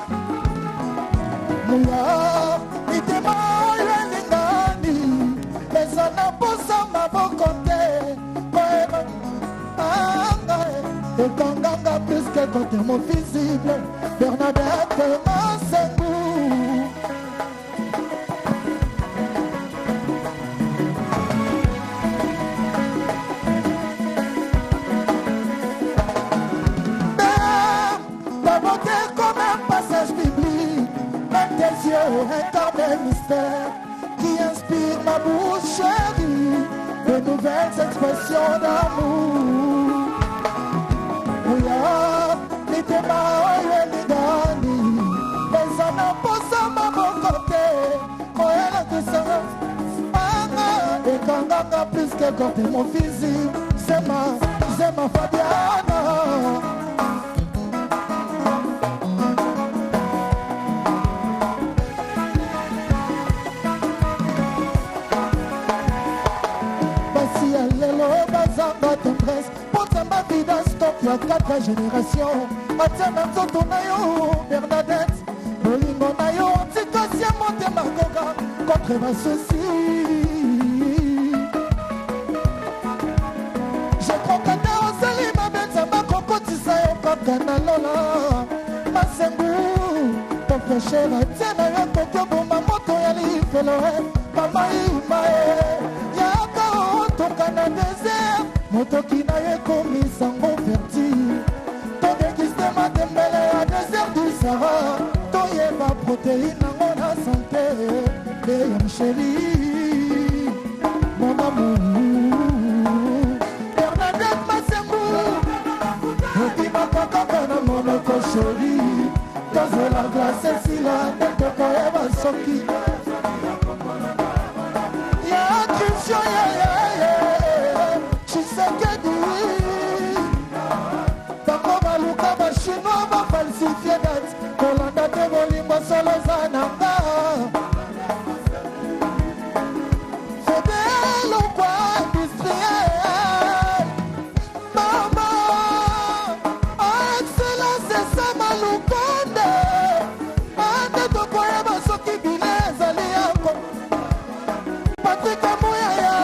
Moula, itema yelingani, les anaposa ma bokote, poema, et kanganga plus que côté mon visible, Bernadette Massengou. Incarne un mystère qui inspire ma bouche chérie de nouvelles expressions d'amour. Oula, l'itema oyeligani, les anaposa ma bokote, moela de sa et kanganga plus que côté mon physique, c'est ma Fabiana. Il y a 4 générations, Atiana Zoto Nayo, Bernadette, Bolingo Nayo, Antikosia Monte Margoga, contre ma souci. Je crois qu'à Osali, ma bête, ça m'a compotissé au Kakana Lola, ma Sengou, ton frère cher, Atiana Yoko, ma moto Yali, Feloe, Mama Imae, Yaka, ton Kana désert, moto qui n'a eu commis sans ton yeba protéine dans la santé et mon chéri, mon amour Bernadette Massengou, et ma papa dans mon chéri, dans la glace si la tête de Koyeba Soki ya Christian ya tu sais que dit Tango Maluka ma chinois ma falsifié date Kolanda te bolingo solo zananga Fede lo kwa industriel Mama excellence et sa malukonde Ande to koye basoki bile zali yako Patrick Amouyaya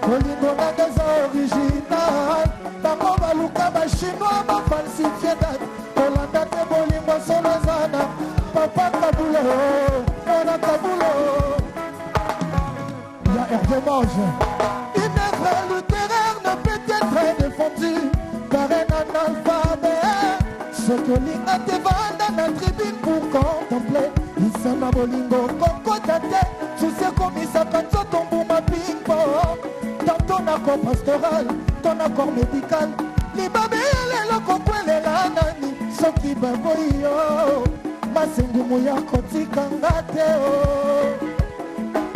Bolingo na des original Tango baluka ba chinois ba falsifié date Kolanda te bolingo solo zana Papa Kabulo, Mona Kabulo Y'a Hervé Mange Une œuvre littéraire ne peut être défendue Car un analphabète Ce que l'Inga te vend dans la tribune pour contempler Isama bolingo koko tate Soucieux comme Isaka ton bouma ping-pong Dans ton accord pastoral, ton accord médical Libabé les locaux les lanani Soki baboyo Masengu moya kotika ngate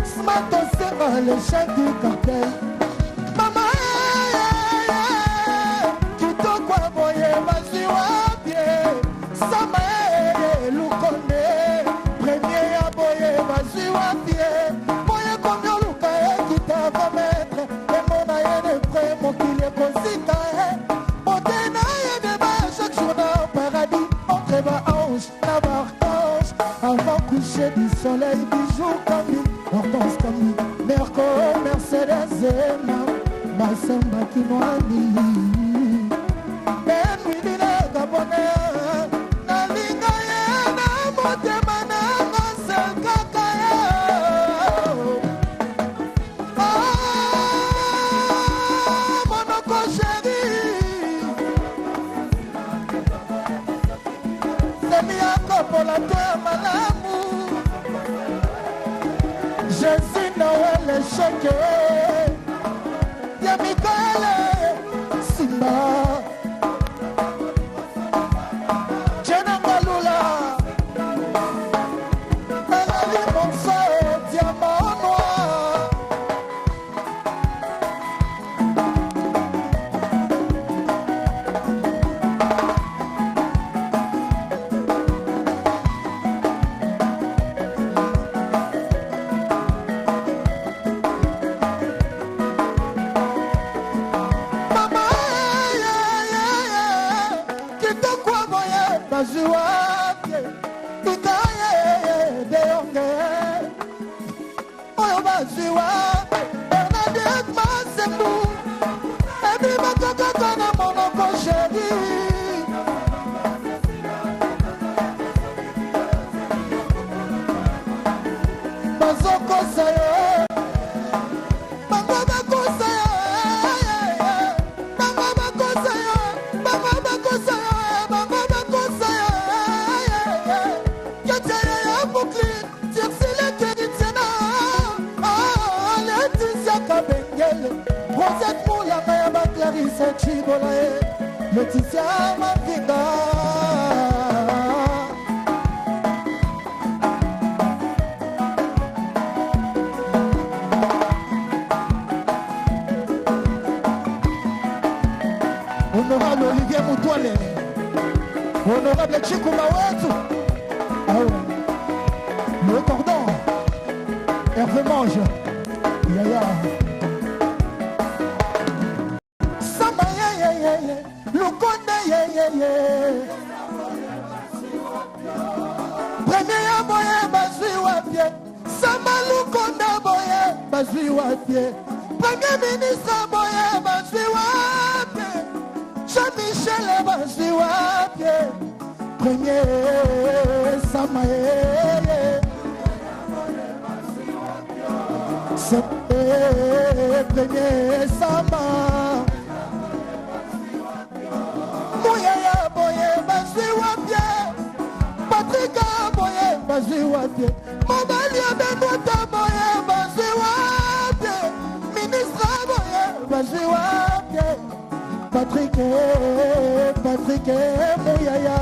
Smato sera le chef du cartel Mama Kitoko boye basi wapie Sama lukone Premier ya boye basi wapie Boye komyo luka kita kometre Emona yene pre mokile kosika Otena yene ba chaque jour dans paradis Entre ba ange, na barcange Avant coucher du soleil, du jour comme lui Hortense comme lui, Merco, Mercedes et ma samba qui noie Michael Cheke, ya Michael Simba, Jenna Malula, Anali Monsa, Diamant Noir. Laetitia Mavinga Honorable Olivier Moutouale, Honorable Chikou Mawetu, le cordon, Hervé Mange, Yaya. Premier moyen basui wapie, Samalou Konda boye basui wapie, Premier ministre boye basui wapie, Jean-Michel basui wapie, Premier Samaye, Premier Sama. Mouyaya boye basui wapie, Patrick boye basui wapie, Mobalia Benota boye basui wapie, Ministre boye basui wapie, Patrick Mouyaya,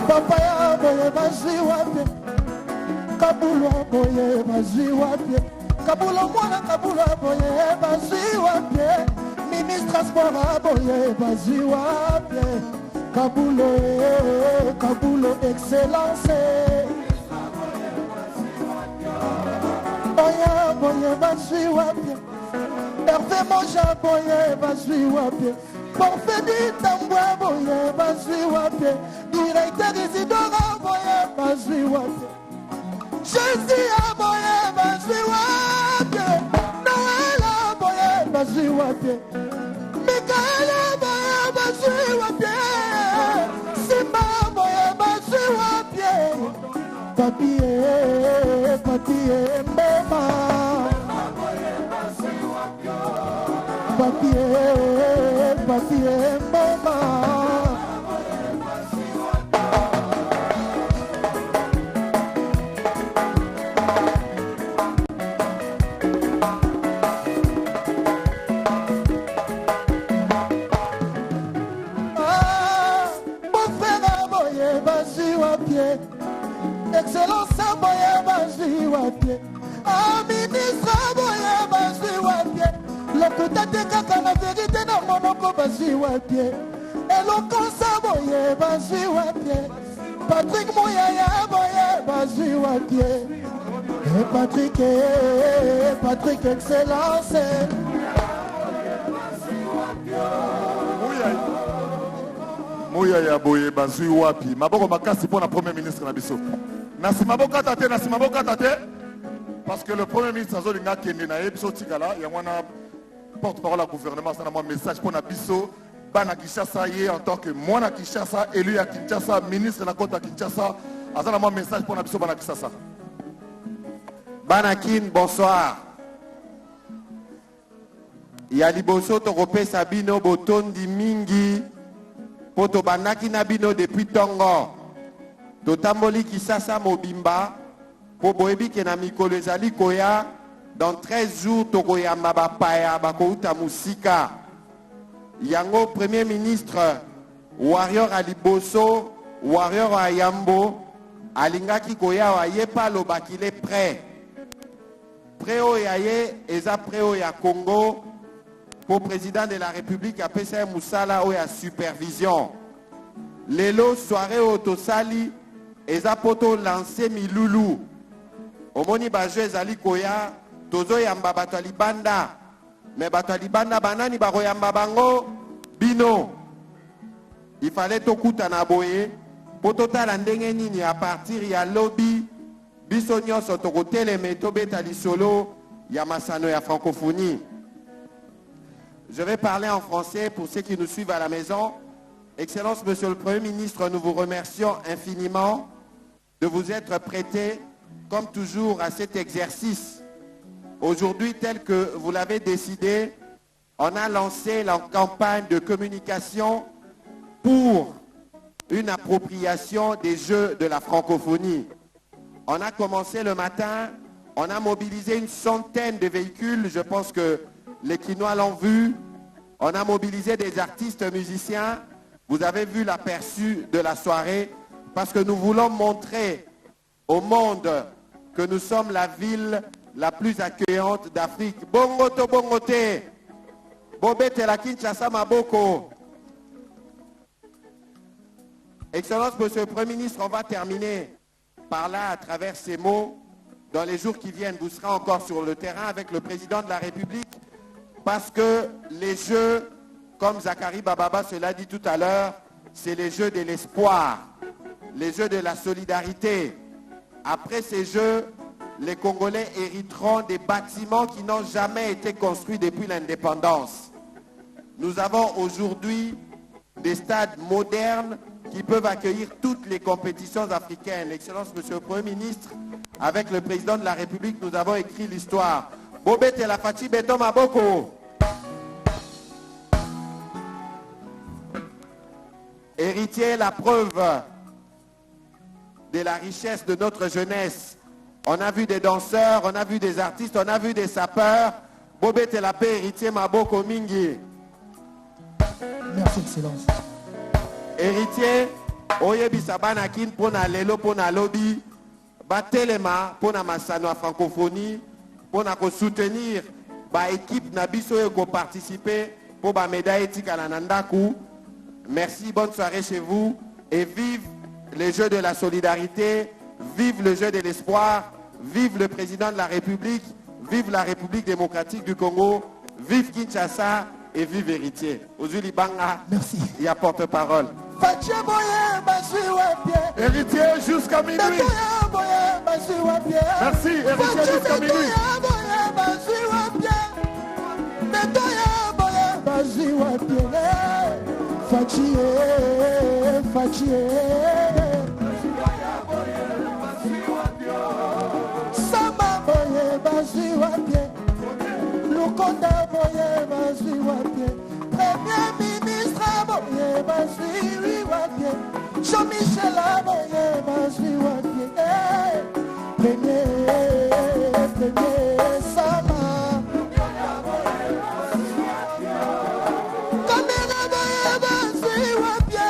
Papaya boye basui wapie, Kabulo boye basui wapie, Kabulo mwana Kabulo boye basui wapie, Ministre Transport boye basui wapie, Kabulo excellence. Boye basui wapie, Hervé Moja boye basui wapie, Porphédie Tamboué boye basui wapie, Directeur Isidora boye basui wapie, Jésus boye basui wapie, Noël boye basui wapie, Michael boye basui wapie, Simba boye basui wapie, Papier Mbema, Papier Mbema. Excellence boye basui wapie, ministre boye basui wapie, l'okutate kaka na vérité na monoko basui wapie, éloquence boye basui wapie, Patrick Mouyaya boye basui wapie, et Patrick excellence. Mouyaya boye basui wapi, maboko makasi pour la première ministre na biso. Nasimaboka tate, parce que le premier ministre Azolinga Kende na ebiso tikala, il y a un porte-parole à gouvernement, ça a un message pour Nabiso, Bana Kinshasa en tant que moi na Kinshasa, élu à Kinshasa, ministre de la côte à Kinshasa, ça a un message pour Nabiso Bana Kinshasa. Banakin, bonsoir. Yaliboso Torope Sabino Botondi Mingi, Poto Banaki Nabino depuis Tongo. Totamboli Kisasa Mobimba, Po boyebi ke na mikolo ezali koya, dans 13 jours tokoyamba bapaya bakouta musika. Yango Premier ministre Warrior Aliboso, Warrior Ayambo, alingaki koya wa yepa lobakile prêt. Préo yaye eza préo ya Congo pour président de la République à PCA Moussala ou ya supervision. Lelo soirée autosali eza poto lancé milulu. Omoni bajo ezali koya tozo yamba bato libanda. Mais bato libanda banani bako yamba bango bino. Il fallait tokuta na boye poto tala ndenge nini à partir ya lobby biso nyonso tokoteleme tobeta lisolo ya masano ya francophonie. Je vais parler en français pour ceux qui nous suivent à la maison. Excellence, Monsieur le Premier ministre, nous vous remercions infiniment de vous être prêté, comme toujours, à cet exercice. Aujourd'hui, tel que vous l'avez décidé, on a lancé la campagne de communication pour une appropriation des Jeux de la francophonie. On a commencé le matin, on a mobilisé une centaine de véhicules, je pense que les Quinois l'ont vu. On a mobilisé des artistes musiciens. Vous avez vu l'aperçu de la soirée parce que nous voulons montrer au monde que nous sommes la ville la plus accueillante d'Afrique. Bongoto bongote. Bobete la Kinshasa Maboko. Excellence, Monsieur le Premier ministre, on va terminer par là à travers ces mots. Dans les jours qui viennent, vous serez encore sur le terrain avec le président de la République parce que les Jeux, comme Zachary Bababa se l'a dit tout à l'heure, c'est les Jeux de l'espoir, les Jeux de la solidarité. Après ces Jeux, les Congolais hériteront des bâtiments qui n'ont jamais été construits depuis l'indépendance. Nous avons aujourd'hui des stades modernes qui peuvent accueillir toutes les compétitions africaines. Excellence, Monsieur le Premier ministre, avec le président de la République, nous avons écrit l'histoire. Bobete la Fachi Beto Maboko. Héritier, la preuve de la richesse de notre jeunesse. On a vu des danseurs, on a vu des artistes, on a vu des sapeurs. Bobete la paix, héritier Maboko Mingi. Merci, Excellence. Héritier, Oyebi Sabanakin pona lelo pona lobby, batelema pona masano à francophonie, pona ko soutenir ba équipe nabiso ko participer pour ba médaille éthique à Nandaku. Merci, bonne soirée chez vous et vive les Jeux de la solidarité, vive le Jeu de l'espoir, vive le président de la République, vive la République démocratique du Congo, vive Kinshasa et vive Héritier. Ozuli Banga, merci. Il y a porte-parole. Héritier jusqu'à minuit. Merci, héritier jusqu'à minuit. Premier ministre aboye bazwi wapie, Jean-Michel aboye bazwi wapie, premier sama. Kamera aboye bazwi wapie,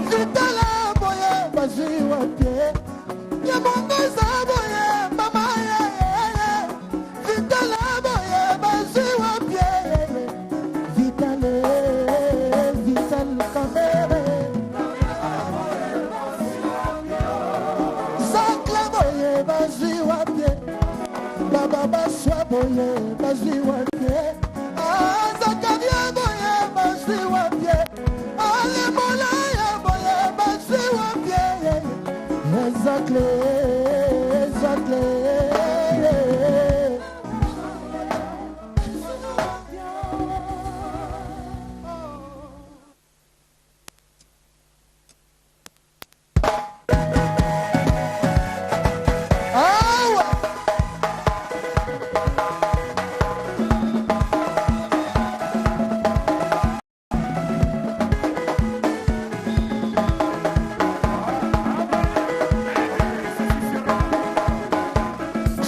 Vitala aboye bazwi wapie, Yamongoza aboye mama ye, Vitala aboye bazwi wapie. Baswa boye bazwi wapie, Zakaria boye bazwi wapie, Ale Molaya boye bazwi wapie, Zakle.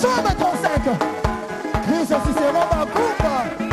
Chambre 35. Chris Cicéron Bakumba.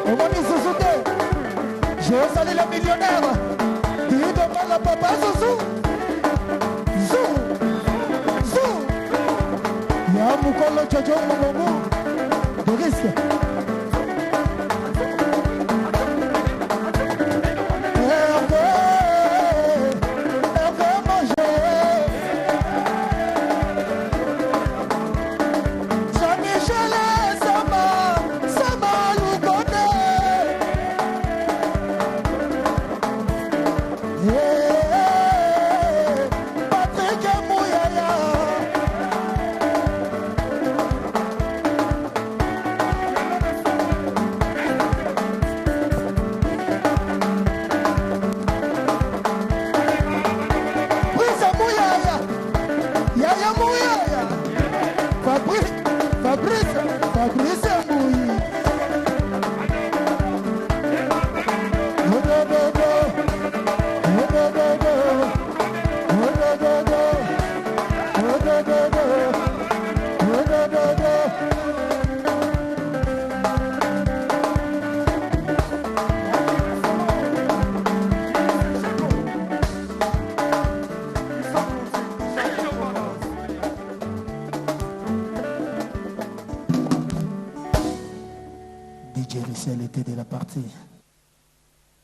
Omoni Zouzouté, je salue le millionnaire. Tu demandes à papa Zouzou. Zou, Zou. Y'a Moukolo Tchadjo Momomo. De risque.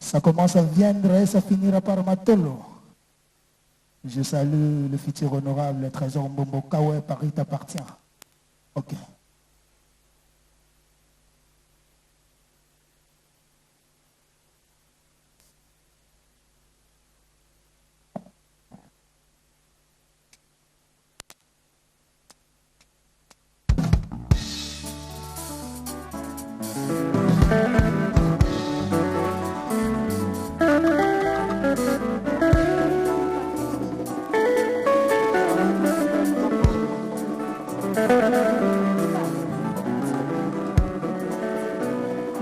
Ça commence à Viendre et ça finira par Matolo. Je salue le futur honorable, le trésor Mbombo Kawe, Paris t'appartient. Ok.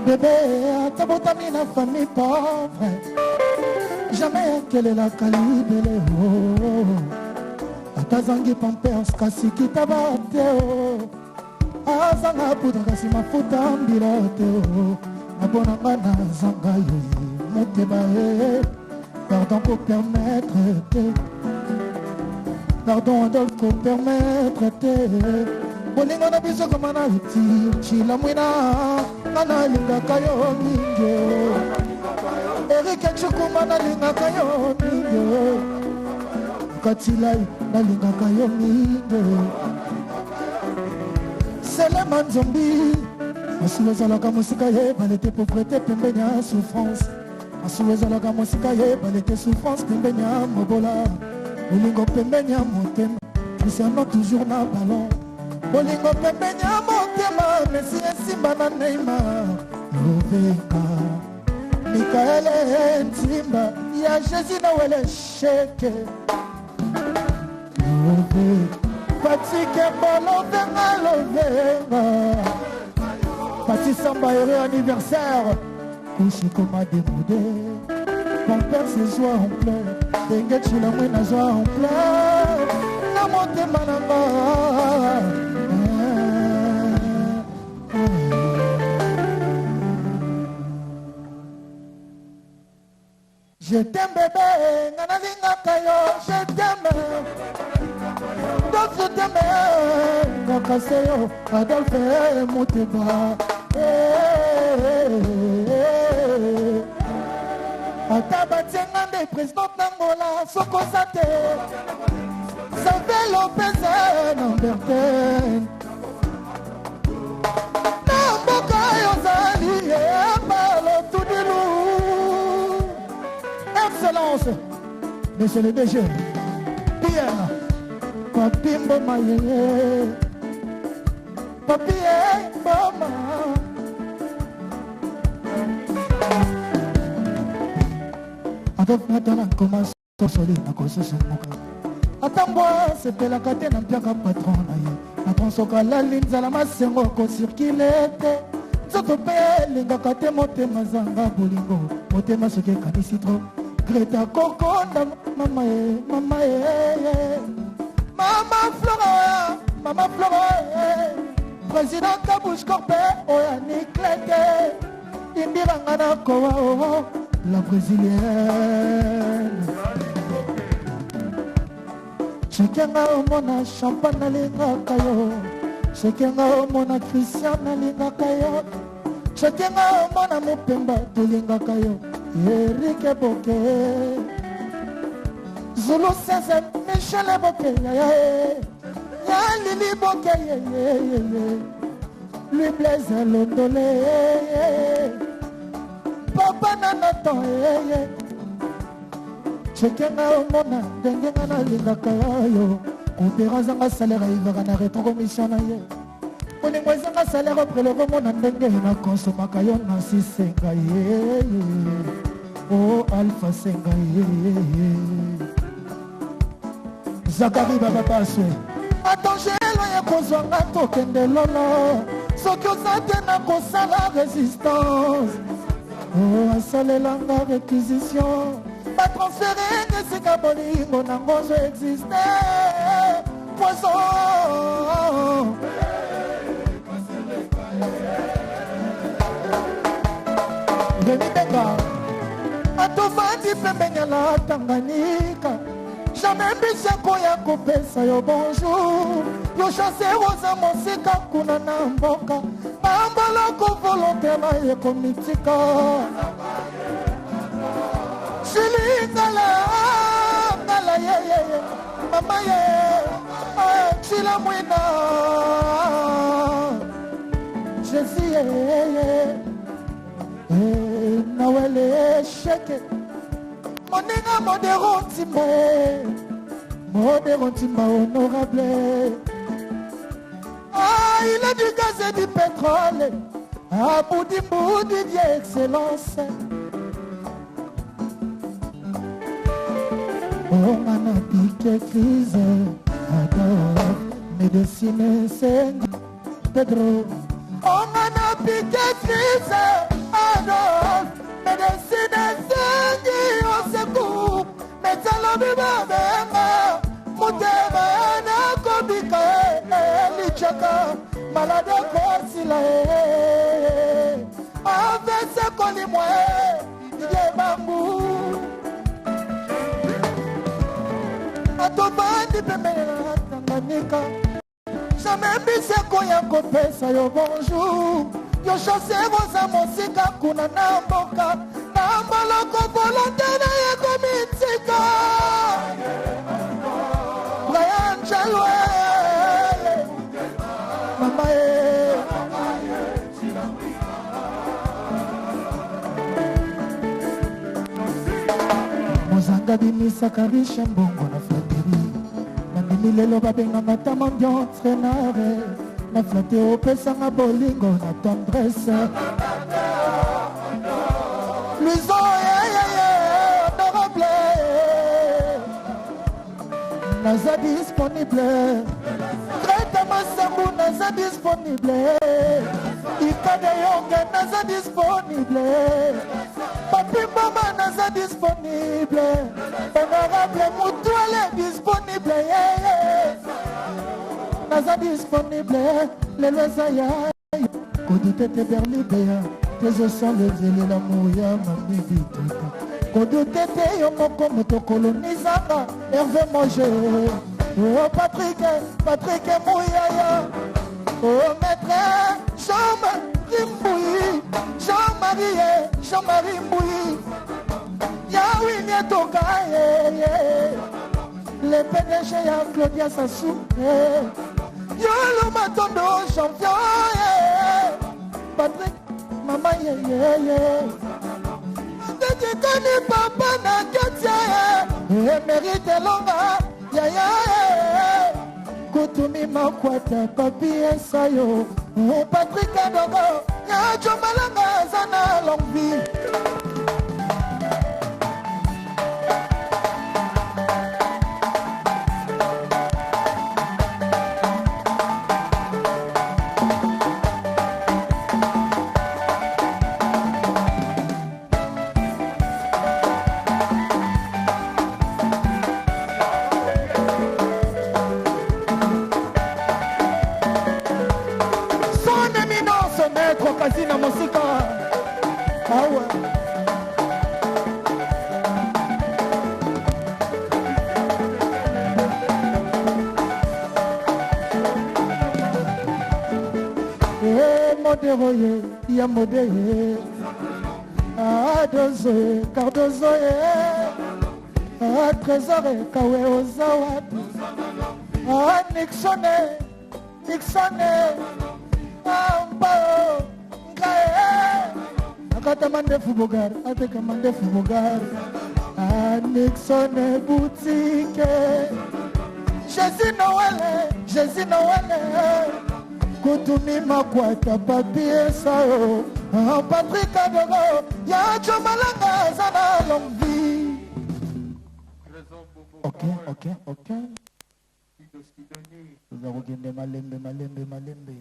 Bébé, t'abotami la famille pauvre. Jamais quelle est la calibre Atazangi pampers kasi kitabate Azanga puta kasi mafuta mbilote Abonanga na zanga yoyi moteba Pardon pour permettre Pardon Adolphe pour permettre Bolingo na biso kama na uti Chila mwina Nana lingaka yo mingi Erike Chukuma na lingaka yo mingi Katilai na lingaka yo mingi Seleman Zombi Asuwezalaka musika ye balete pauvreté pembenya souffrance Asuwezalaka musika ye balete souffrance pembenya mobola Bolingo pembenya motema Cristiano toujours na ballon Bolingo pembenya motema Messi esimba na Neymar Loveka Mikaele Ntimba Ya Jésus na wele sheke Loveka Fatike Bolo venga Loveka Pati Samba heureux anniversaire Kushiko m'a démodé Mon père c'est joie en pleurs Dengue tu la mouine à joie en pleurs Na motema namba Je t'aime bébé, nanalinga kayo, je t'aime. Donc je t'aime, nakaseyo, Adolphe Mouteba. Atabatenga de président Nangola, Soko Sate. Savé Lopez, Namberten. Namboka Yozali, Palo Toudilou. Excellence, monsieur le DG, Pierre, Papimbo Maye, Papie Boma. Adolphe Natana commence à soler na koso somoka. Atambwa c'était la catena mpiaka patron na ye. Na transoka la linza la masengo ko circulete. Zoto pe lingaka te motema zanga bolingo. Motema soke kanisi trop. Greta Kokonda, mama mama mama Flora, président Kabouche Corpé, oya Niklete, Indi Pangana Koa, la brésilienne. Chacun a mon champagne à l'ingakayo. Chacun a mon Christian à l'ingakayo. Chacun a mon Mopemba de l'ingakayo. Eric Boke. Zulu César, Michel Boke. Ya Lili Boke. Lui Blaise Londolé. Papa Nanato. Chacun a mon dengana l'ingakayo. Opérazanga salaire ivara rétrocommission na ye. Onengwezanga salaire après le roman ndenge na consomaka yo na sisenga ye. Oh Alpha senga ye. Zakari baba paswe. Atongelo ye kozwanga tokende lolo. Soki ozate na kosala résistance. Oh asalelanga réquisition. Ma transféré de ce cabolingo n'a pas existé. Poisson. Venidega. Atofandi pembenya la Tanganyika. Jamais bisa koya kopesa yo bonjour. Yo chassé rosa mosika kuna na mboka. Ambala ko volonté na ye komitika. Chilingala, ngala ye, mama ye, chila mwina, Jésus ye, nawele sheke, moninga modéron timba honorable. Ah, il a du gaz et du pétrole, ah, boudi d'excellence. On a piqué crise, adore, médecine c'est Pedro. On a piqué crise, adore, médecine c'est on se coupe. Mais ça l'a vu ma moutema na kobika, lichaka, malade kosila. Avec ce qu'on y moi, il est bambou. Atobandi pemela Tanganyika. Jamais bise koya kopesa yo bonjour. Yo chassé rosa mosika kuna na mboka. Na mbaloko volonté na ye komitika. Brian Chalwe. Mama ye. Mozanga bimisa karisha mbongo na Milelo babenga matama ambiance nare. Na flatte opesanga bolingo na tendresse. Luiso honorable. Naza disponible. Traite masambu naza disponible. Ikade yonge naza disponible. Papi mama naza disponible. Honorable Mutuale disponible. Naza disponible. Les loisaya. Kodutete berlibea. Tes sont les zélés la mouya mami vite. Kodutete yomoko moto colonizaka. Hervé Moje. Oh Patrick Mouyaya. Oh maître Jean-Marie Mbouyi. Jean-Marie Mbouyi. Yaoui Nietoka. Le PDG ya Claudia Sassou. Yolo Matondo champion. Patrick Mama Dedikani papa na katia. Mérite longa. Kutumi makwata papi esayo. Patrick Adogo. Ya Jomalanga zana longue vie. Kazina Mosika awa modero ye ya modeye dozo ye cardozo ye trésor kawe oza wapi Nixone ambao ngae akata mandefu bogar ateka mandefu bogar Nixone boutique Jésus Noël kutumima kwata papier sao Patrick Adogo ya chomalanga zana longue vie. Ok. Nous avons gagné malembe.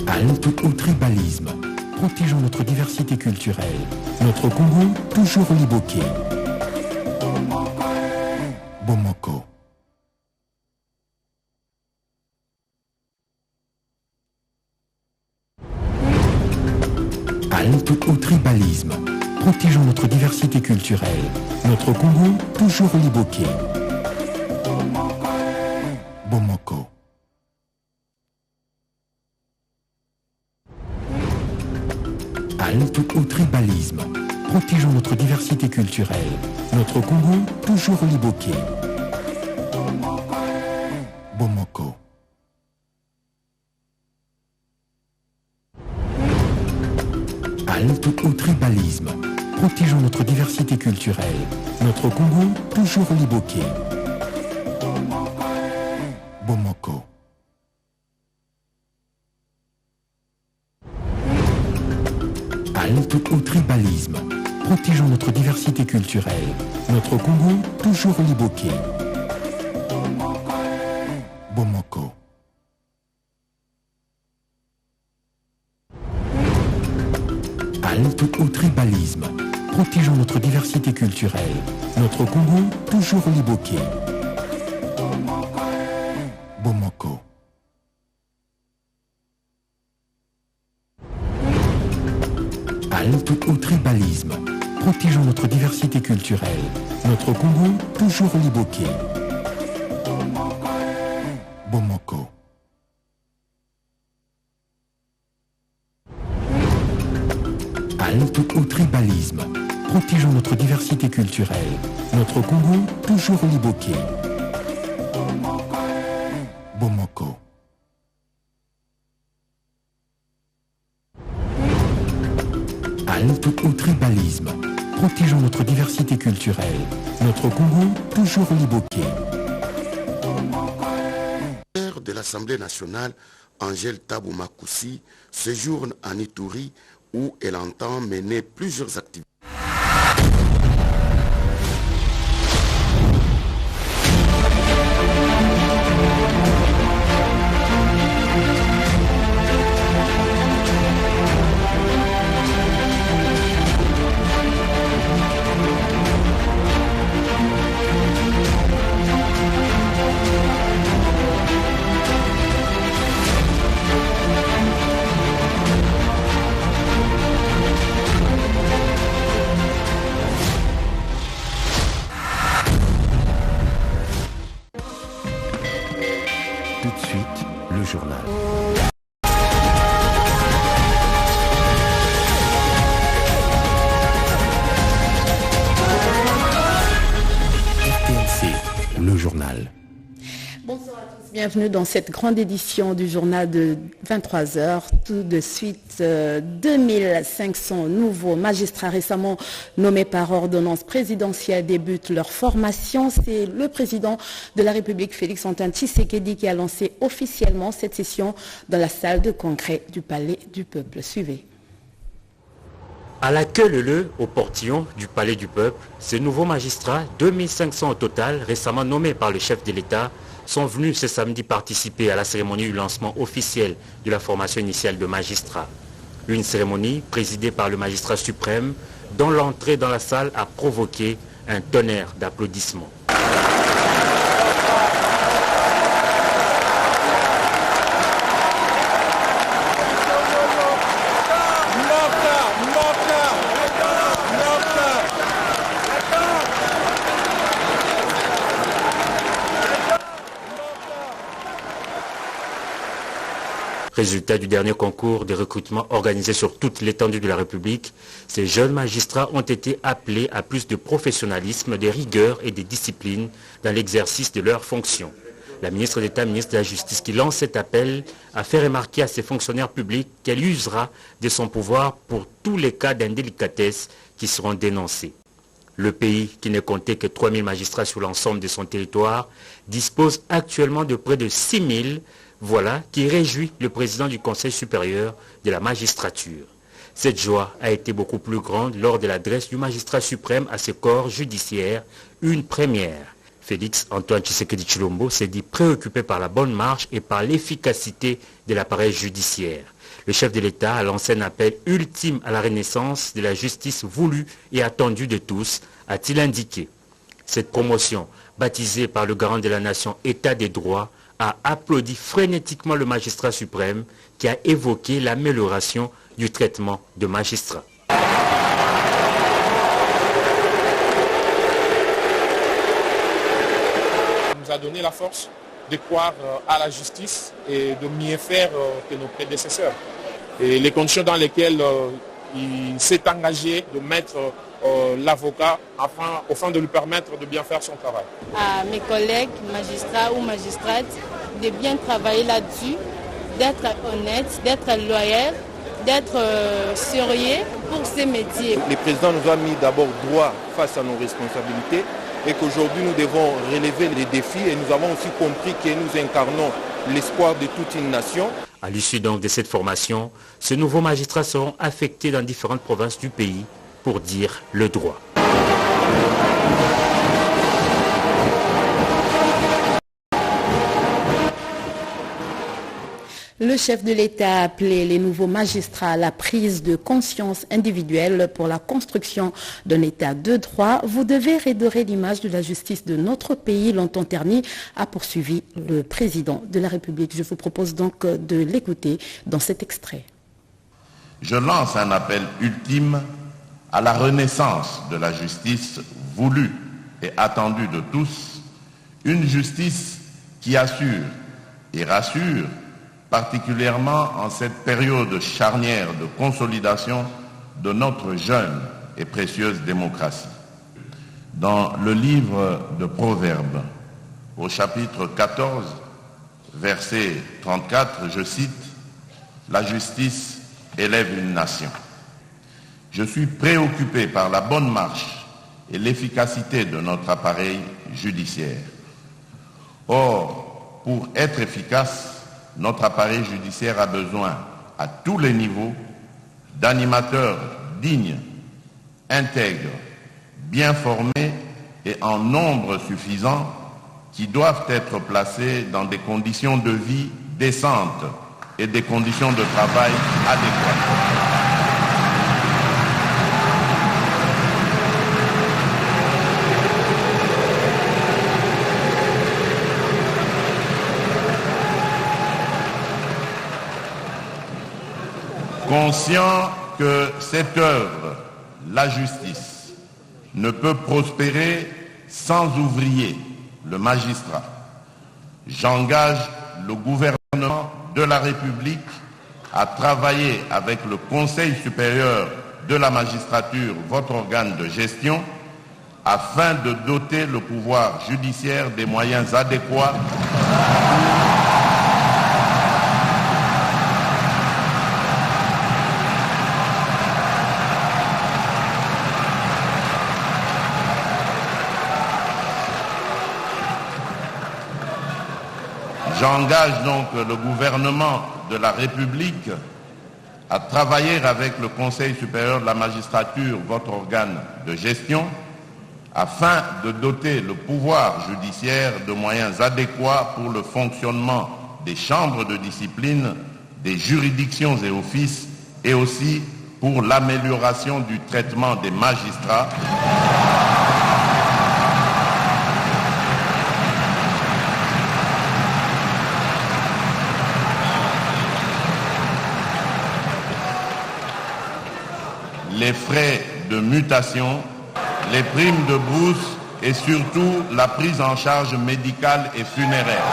Halte au tribalisme. Protégeons notre diversité culturelle. Notre Congo, toujours liboqué. Bomoko. Halte au tribalisme. Protégeons notre diversité. diversité culturelle. Notre Congo, toujours liboqué. Bomoko. Halte au tribalisme. Protégeons notre diversité culturelle. Notre Congo, toujours liboqué. Bomoko. Halte au tribalisme. Protégeons notre diversité culturelle. Notre Congo, toujours liboqué. Bomoko. Halte au tribalisme. Protégeons notre diversité culturelle. Notre Congo, toujours liboqué. Bomoko. Halte au tribalisme. Protégeons notre diversité culturelle. Notre Congo, toujours liboqué. Bomoko. Halte au tribalisme. Protégeons notre diversité culturelle. Notre Congo, toujours liboqué. Bomoko. Halte au tribalisme. Protégeons notre diversité culturelle. Notre Congo, toujours liboqué. Bomoko. Halte au tribalisme. Protégeons notre diversité culturelle. Notre Congo, toujours liboqué. De l'Assemblée nationale, Angèle Tabou Makoussi séjourne en Ituri où elle entend mener plusieurs activités. Tout de suite, le journal. RTNC, le journal. Bonsoir à tous, bienvenue dans cette grande édition du journal de 23h. Tout de suite, 2500 nouveaux magistrats récemment nommés par ordonnance présidentielle débutent leur formation. C'est le président de la République, Félix-Antoine Tshisekedi, qui a lancé officiellement cette session dans la salle de congrès du Palais du Peuple. Suivez. À la queue leu au portillon du Palais du Peuple, ces nouveaux magistrats, 2500 au total, récemment nommés par le chef de l'État, sont venus ce samedi participer à la cérémonie du lancement officiel de la formation initiale de magistrats. Une cérémonie présidée par le magistrat suprême dont l'entrée dans la salle a provoqué un tonnerre d'applaudissements. Résultat du dernier concours de recrutement organisé sur toute l'étendue de la République, ces jeunes magistrats ont été appelés à plus de professionnalisme, de rigueur et de discipline dans l'exercice de leurs fonctions. La ministre d'État, ministre de la Justice, qui lance cet appel, a fait remarquer à ses fonctionnaires publics qu'elle usera de son pouvoir pour tous les cas d'indélicatesse qui seront dénoncés. Le pays, qui ne comptait que 3000 magistrats sur l'ensemble de son territoire, dispose actuellement de près de 6000. Voilà qui réjouit le président du Conseil supérieur de la magistrature. Cette joie a été beaucoup plus grande lors de l'adresse du magistrat suprême à ce corps judiciaire, une première. Félix-Antoine Tshisekedi Tshilombo s'est dit préoccupé par la bonne marche et par l'efficacité de l'appareil judiciaire. Le chef de l'État a lancé un appel ultime à la renaissance de la justice voulue et attendue de tous, a-t-il indiqué. Cette promotion, baptisée par le garant de la nation État des droits, a applaudi frénétiquement le magistrat suprême qui a évoqué l'amélioration du traitement de magistrats. a donné la force de croire à la justice et de mieux faire que nos prédécesseurs. Et les conditions dans lesquelles il s'est engagé de mettre l'avocat afin de lui permettre de bien faire son travail. À mes collègues, magistrats ou magistrates, de bien travailler là-dessus, d'être honnête, d'être loyal, d'être sérieux pour ces métiers. Le président nous a mis d'abord droit face à nos responsabilités et qu'aujourd'hui nous devons relever les défis et nous avons aussi compris que nous incarnons l'espoir de toute une nation. À l'issue donc de cette formation, ces nouveaux magistrats seront affectés dans différentes provinces du pays pour dire le droit. Le chef de l'État a appelé les nouveaux magistrats à la prise de conscience individuelle pour la construction d'un État de droit. Vous devez redorer l'image de la justice de notre pays, longtemps ternie, a poursuivi le président de la République. Je vous propose donc de l'écouter dans cet extrait. Je lance un appel ultime à la renaissance de la justice voulue et attendue de tous, une justice qui assure et rassure, particulièrement en cette période charnière de consolidation de notre jeune et précieuse démocratie. Dans le livre de Proverbes, au chapitre 14, verset 34, je cite, « La justice élève une nation ». Je suis préoccupé par la bonne marche et l'efficacité de notre appareil judiciaire. Or, pour être efficace, notre appareil judiciaire a besoin, à tous les niveaux, d'animateurs dignes, intègres, bien formés et en nombre suffisant qui doivent être placés dans des conditions de vie décentes et des conditions de travail adéquates. Conscient que cette œuvre, la justice, ne peut prospérer sans ouvrier, le magistrat, j'engage le gouvernement de la République à travailler avec le Conseil supérieur de la magistrature, votre organe de gestion, afin de doter le pouvoir judiciaire des moyens adéquats J'engage donc le gouvernement de la République à travailler avec le Conseil supérieur de la magistrature, votre organe de gestion, afin de doter le pouvoir judiciaire de moyens adéquats pour le fonctionnement des chambres de discipline, des juridictions et offices, et aussi pour l'amélioration du traitement des magistrats. Les frais de mutation, les primes de bourse et surtout la prise en charge médicale et funéraire.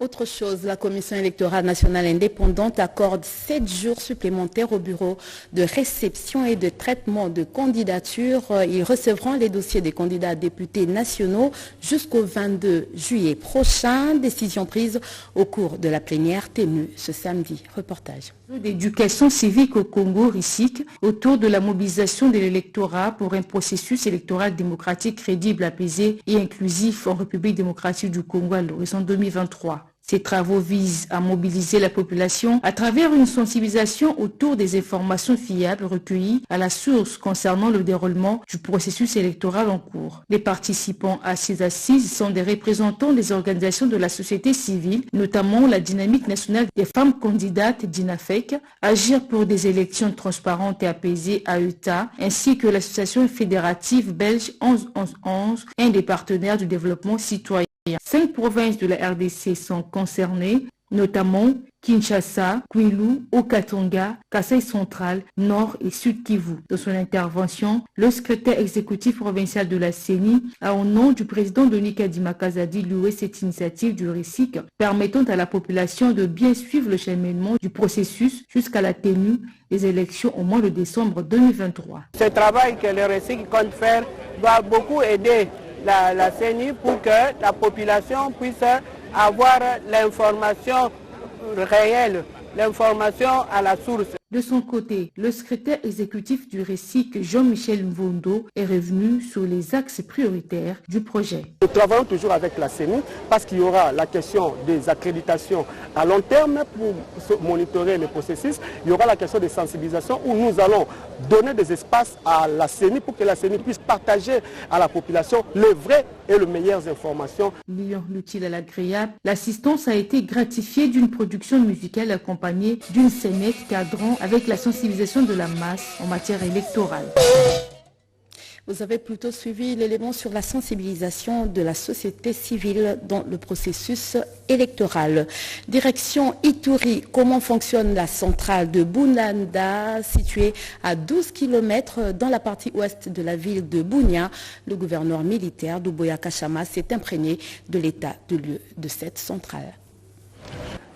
Autre chose, la Commission électorale nationale indépendante accorde 7 jours supplémentaires au bureau de réception et de traitement de candidatures. Ils recevront les dossiers des candidats députés nationaux jusqu'au 22 juillet prochain. Décision prise au cours de la plénière tenue ce samedi. Reportage. D'éducation civique au Congo, RICIC, autour de la mobilisation de l'électorat pour un processus électoral démocratique crédible, apaisé et inclusif en République démocratique du Congo à l'horizon 2023. Ces travaux visent à mobiliser la population à travers une sensibilisation autour des informations fiables recueillies à la source concernant le déroulement du processus électoral en cours. Les participants à ces assises sont des représentants des organisations de la société civile, notamment la Dynamique nationale des femmes candidates DINAFEC, Agir pour des élections transparentes et apaisées AETA, ainsi que l'association fédérative belge 11-11-11, un des partenaires du développement citoyen. 5 provinces de la RDC sont concernées. notamment Kinshasa, Kwilu, Okatonga, Kasai central, Nord et Sud Kivu. Dans son intervention, le secrétaire exécutif provincial de la CENI a, au nom du président Denis Kadima Kazadi, loué cette initiative du RESIC permettant à la population de bien suivre le cheminement du processus jusqu'à la tenue des élections au mois de décembre 2023. Ce travail que le RESIC compte faire va beaucoup aider la CENI pour que la population puisse avoir l'information réelle, l'information à la source. De son côté, le secrétaire exécutif du RESIC, Jean-Michel Mvondo, est revenu sur les axes prioritaires du projet. Nous travaillons toujours avec la CENI parce qu'il y aura la question des accréditations à long terme pour monitorer le processus. Il y aura la question des sensibilisations où nous allons donner des espaces à la CENI pour que la CENI puisse partager à la population les vraies et les meilleures informations. Liant l'utile à l'agréable, l'assistance a été gratifiée d'une production musicale accompagnée d'une scénette cadrant avec la sensibilisation de la masse en matière électorale. Vous avez plutôt suivi l'élément sur la sensibilisation de la société civile dans le processus électoral. Direction Ituri, comment fonctionne la centrale de Bunanda, située à 12 km dans la partie ouest de la ville de Bunia. Le gouverneur militaire d'Uboya Kachama s'est imprégné de l'état de lieu de cette centrale.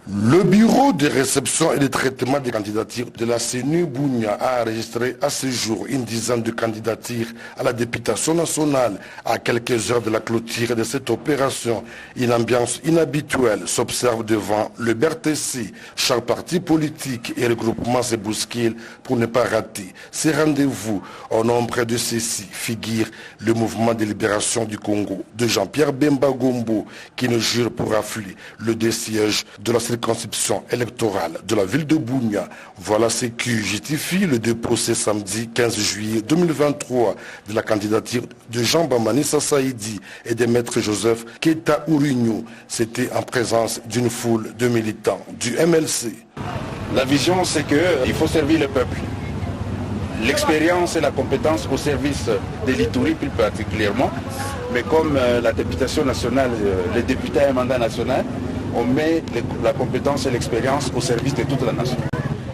Le bureau de réception et de traitement des candidatures de la CENI Bunia a enregistré à ce jour une dizaine de candidatures à la députation nationale. À quelques heures de la clôture de cette opération, une ambiance inhabituelle s'observe devant le BRTC. Chaque parti politique et regroupement se bouscule pour ne pas rater ces rendez-vous. Au nombre de ceux-ci figure le mouvement de libération du Congo de Jean-Pierre Bemba Gombo qui ne jure pour affluer le deux sièges de la circonscription électorale de la ville de Bunia. Voilà ce qui justifie le dépôt ce samedi 15 juillet 2023 de la candidature de Jean Bamanissa Saïdi et de maître Joseph Keta Ourinho. C'était en présence d'une foule de militants du MLC. La vision, c'est qu'il faut servir le peuple. L'expérience et la compétence au service de l'Ituri plus particulièrement. Mais comme la députation nationale, les députés à un mandat national, on met la compétence et l'expérience au service de toute la nation.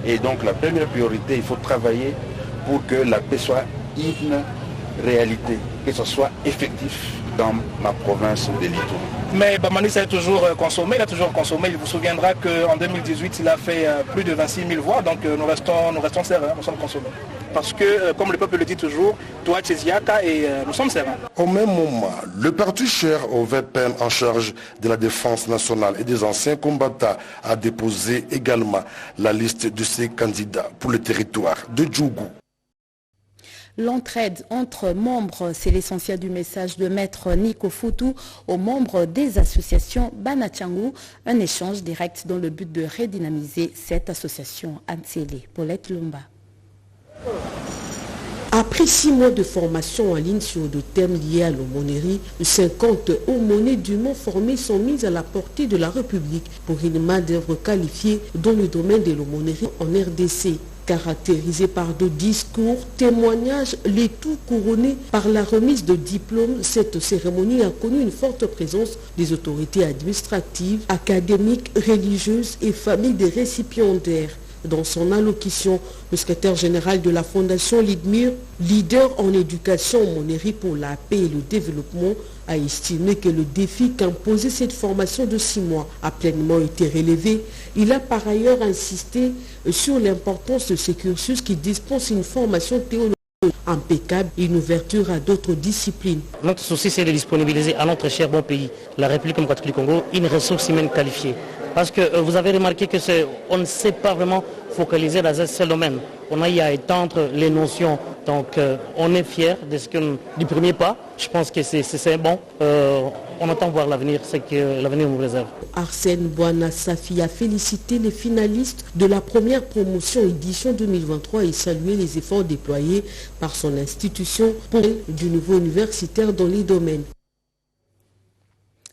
Et donc la première priorité, il faut travailler pour que la paix soit une réalité, que ce soit effectif dans ma province de l'Ituri. Mais Bamanissa a toujours consommé, Il vous souviendra qu'en 2018, il a fait plus de 26 000 voix, donc nous restons sereins, nous sommes consommés. Parce que, comme le peuple le dit toujours, toi tu es Ziaka et nous sommes sereins. Au même moment, le parti cher au VPN en charge de la défense nationale et des anciens combattants a déposé également la liste de ses candidats pour le territoire de Djougou. L'entraide entre membres, c'est l'essentiel du message de maître Nico Foutou aux membres des associations Banachangu, un échange direct dans le but de redynamiser cette association Ansele. Paulette Lumba. Après 6 mois de formation en ligne sur des thèmes liés à l'aumônerie, 50 aumôniers dûment formés sont mis à la portée de la République pour une main d'œuvre qualifiée dans le domaine de l'aumônerie en RDC. Caractérisé par de discours, témoignages, les tout couronnés par la remise de diplômes, cette cérémonie a connu une forte présence des autorités administratives, académiques, religieuses et familles des récipiendaires. Dans son allocution, le secrétaire général de la Fondation Lidmir, leader en éducation aumônerie pour la paix et le développement, a estimé que le défi qu'imposait cette formation de 6 mois a pleinement été relevé. Il a par ailleurs insisté sur l'importance de ce cursus qui dispense une formation théologique impeccable et une ouverture à d'autres disciplines. Notre souci, c'est de disponibiliser à notre cher bon pays, la République démocratique du Congo, une ressource humaine qualifiée. Parce que vous avez remarqué qu'on ne sait pas vraiment focaliser dans un seul domaine. On a eu à étendre les notions. Donc on est fiers du premier pas. Je pense que c'est bon. On attend voir l'avenir, c'est que l'avenir nous réserve. Arsène Bouana Safi a félicité les finalistes de la première promotion édition 2023 et salué les efforts déployés par son institution pour du niveau universitaire dans les domaines.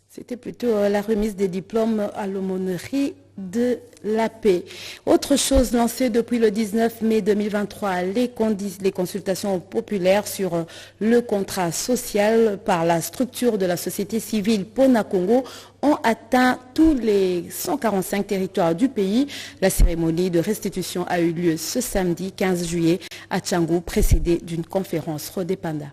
C'était plutôt la remise des diplômes à l'aumônerie de la paix. Autre chose lancée depuis le 19 mai 2023, les consultations populaires sur le contrat social par la structure de la société civile Pona Congo ont atteint tous les 145 territoires du pays. La cérémonie de restitution a eu lieu ce samedi 15 juillet à Tchangou, précédée d'une conférence Rodépanda.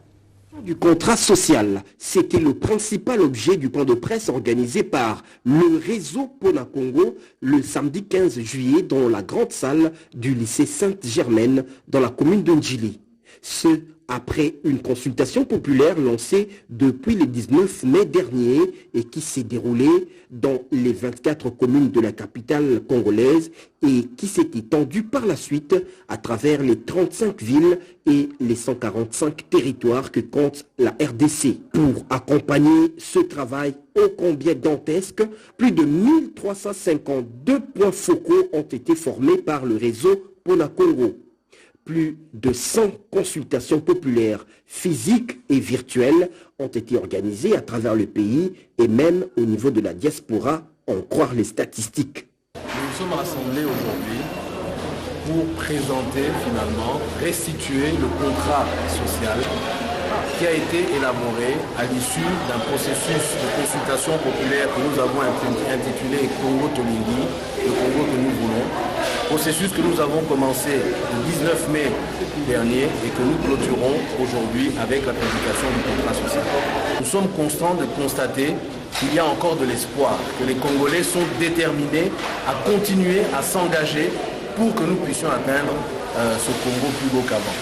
Du contrat social, c'était le principal objet du point de presse organisé par le réseau Pona Congo le samedi 15 juillet dans la grande salle du lycée Sainte-Germaine dans la commune de Ndjili. Ce après une consultation populaire lancée depuis le 19 mai dernier et qui s'est déroulée dans les 24 communes de la capitale congolaise et qui s'est étendue par la suite à travers les 35 villes et les 145 territoires que compte la RDC. Pour accompagner ce travail ô combien dantesque, plus de 1352 points focaux ont été formés par le réseau Pona Congo. Plus de 100 consultations populaires, physiques et virtuelles ont été organisées à travers le pays et même au niveau de la diaspora, en croire les statistiques. Nous sommes rassemblés aujourd'hui pour présenter finalement, restituer le contrat social qui a été élaboré à l'issue d'un processus de consultation populaire que nous avons intitulé Congo Tolingi, le Congo que nous voulons. Processus que nous avons commencé le 19 mai dernier et que nous clôturons aujourd'hui avec la publication du contrat social. Nous sommes constants de constater qu'il y a encore de l'espoir, que les Congolais sont déterminés à continuer à s'engager pour que nous puissions atteindre ce Congo plus beau qu'avant.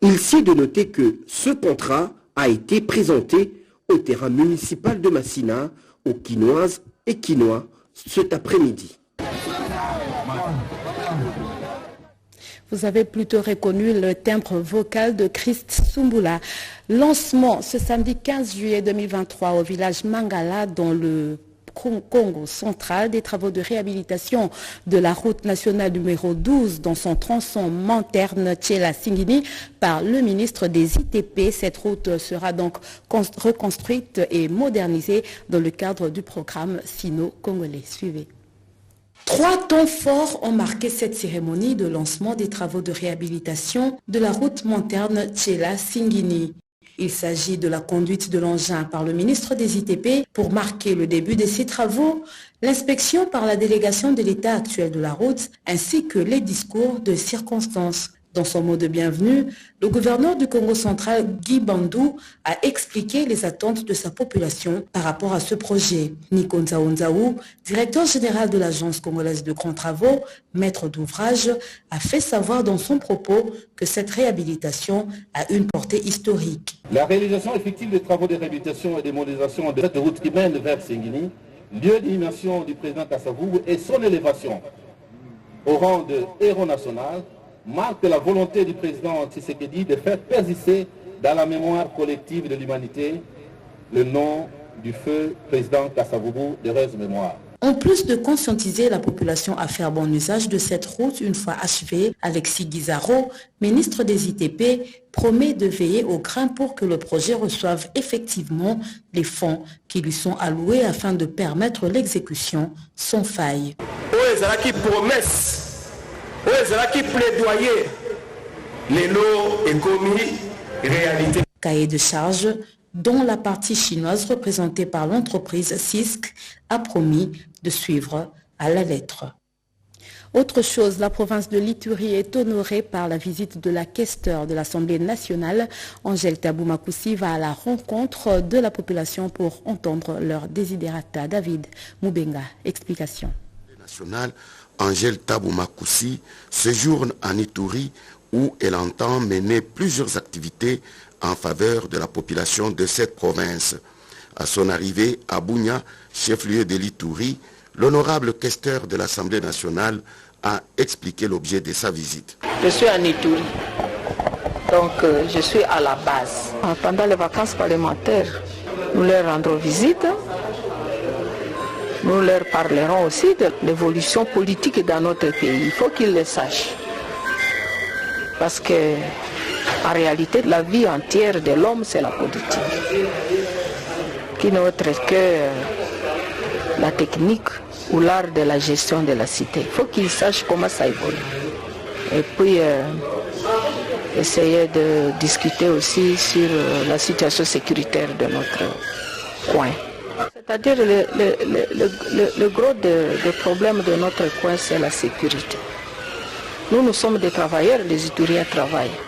Il s'est de noter que ce contrat a été présenté au terrain municipal de Massina, aux Quinoises et Quinois cet après-midi. Vous avez plutôt reconnu le timbre vocal de Christ Sumbula. Lancement ce samedi 15 juillet 2023 au village Mangala dans le Congo central des travaux de réhabilitation de la route nationale numéro 12 dans son tronçon Manterne Tchela-Singini par le ministre des ITP. Cette route sera donc reconstruite et modernisée dans le cadre du programme sino-congolais. Suivez. 3 temps forts ont marqué cette cérémonie de lancement des travaux de réhabilitation de la route Manterne Tchela-Singini. Il s'agit de la conduite de l'engin par le ministre des ITP pour marquer le début de ces travaux, l'inspection par la délégation de l'état actuel de la route, ainsi que les discours de circonstance. Dans son mot de bienvenue, le gouverneur du Congo central, Guy Bandou, a expliqué les attentes de sa population par rapport à ce projet. Nico Nzaou, directeur général de l'agence congolaise de grands travaux, maître d'ouvrage, a fait savoir dans son propos que cette réhabilitation a une portée historique. La réalisation effective des travaux de réhabilitation et de modernisation de cette route qui mène vers Singini, lieu d'animation du président Kasavubu et son élévation au rang de héros national, marque la volonté du président Tshisekedi de faire persister dans la mémoire collective de l'humanité le nom du feu président Kasavubu d'heureuse mémoire. En plus de conscientiser la population à faire bon usage de cette route une fois achevée, Alexis Guizarro, ministre des ITP, promet de veiller au grain pour que le projet reçoive effectivement les fonds qui lui sont alloués afin de permettre l'exécution sans faille. Promesse. Qui plaidoyer les lots et commis réalité. Cahier de charge dont la partie chinoise représentée par l'entreprise CISC a promis de suivre à la lettre. Autre chose, la province de l'Ituri est honorée par la visite de la questeur de l'Assemblée nationale. Angèle Tabou-Makoussi va à la rencontre de la population pour entendre leurs desiderata. David Moubenga, explication. Angèle Tabou-Makoussi séjourne en Ituri où elle entend mener plusieurs activités en faveur de la population de cette province. À son arrivée à Bunia, chef-lieu de l'Ituri, l'honorable questeur de l'Assemblée nationale a expliqué l'objet de sa visite. Je suis en Ituri, donc je suis à la base. Pendant les vacances parlementaires, nous leur rendrons visite. Nous leur parlerons aussi de l'évolution politique dans notre pays. Il faut qu'ils le sachent. Parce que, en réalité, la vie entière de l'homme, c'est la politique. Qui n'est autre que la technique ou l'art de la gestion de la cité. Il faut qu'ils sachent comment ça évolue. Et puis essayer de discuter aussi sur la situation sécuritaire de notre coin. C'est-à-dire le gros des problèmes de notre coin, c'est la sécurité. Nous sommes des travailleurs, les Ituriens travaillent.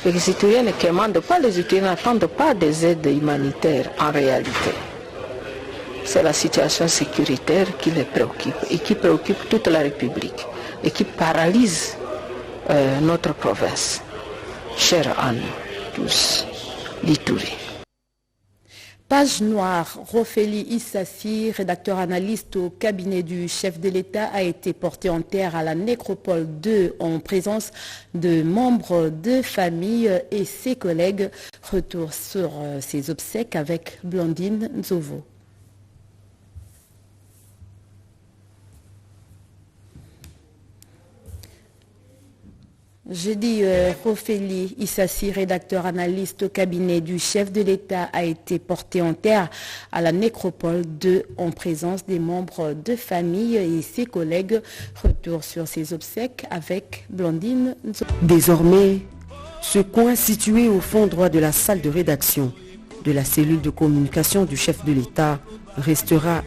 Les Ituriens ne commandent pas, les Ituriens n'attendent pas des aides humanitaires en réalité. C'est la situation sécuritaire qui les préoccupe et qui préoccupe toute la République et qui paralyse notre province, chère à nous tous, l'Ituri. Page noire, Rofeli Issassi, rédacteur analyste au cabinet du chef de l'État, a été porté en terre à la nécropole 2 en présence de membres de famille et ses collègues. Retour sur ses obsèques avec Blandine Nzovo. Jeudi, Rofeli Issassi, rédacteur analyste au cabinet du chef de l'État, a été porté en terre à la nécropole 2 en présence des membres de famille et ses collègues. Retour sur ses obsèques avec Blandine Nzovo. Désormais, ce coin situé au fond droit de la salle de rédaction de la cellule de communication du chef de l'État restera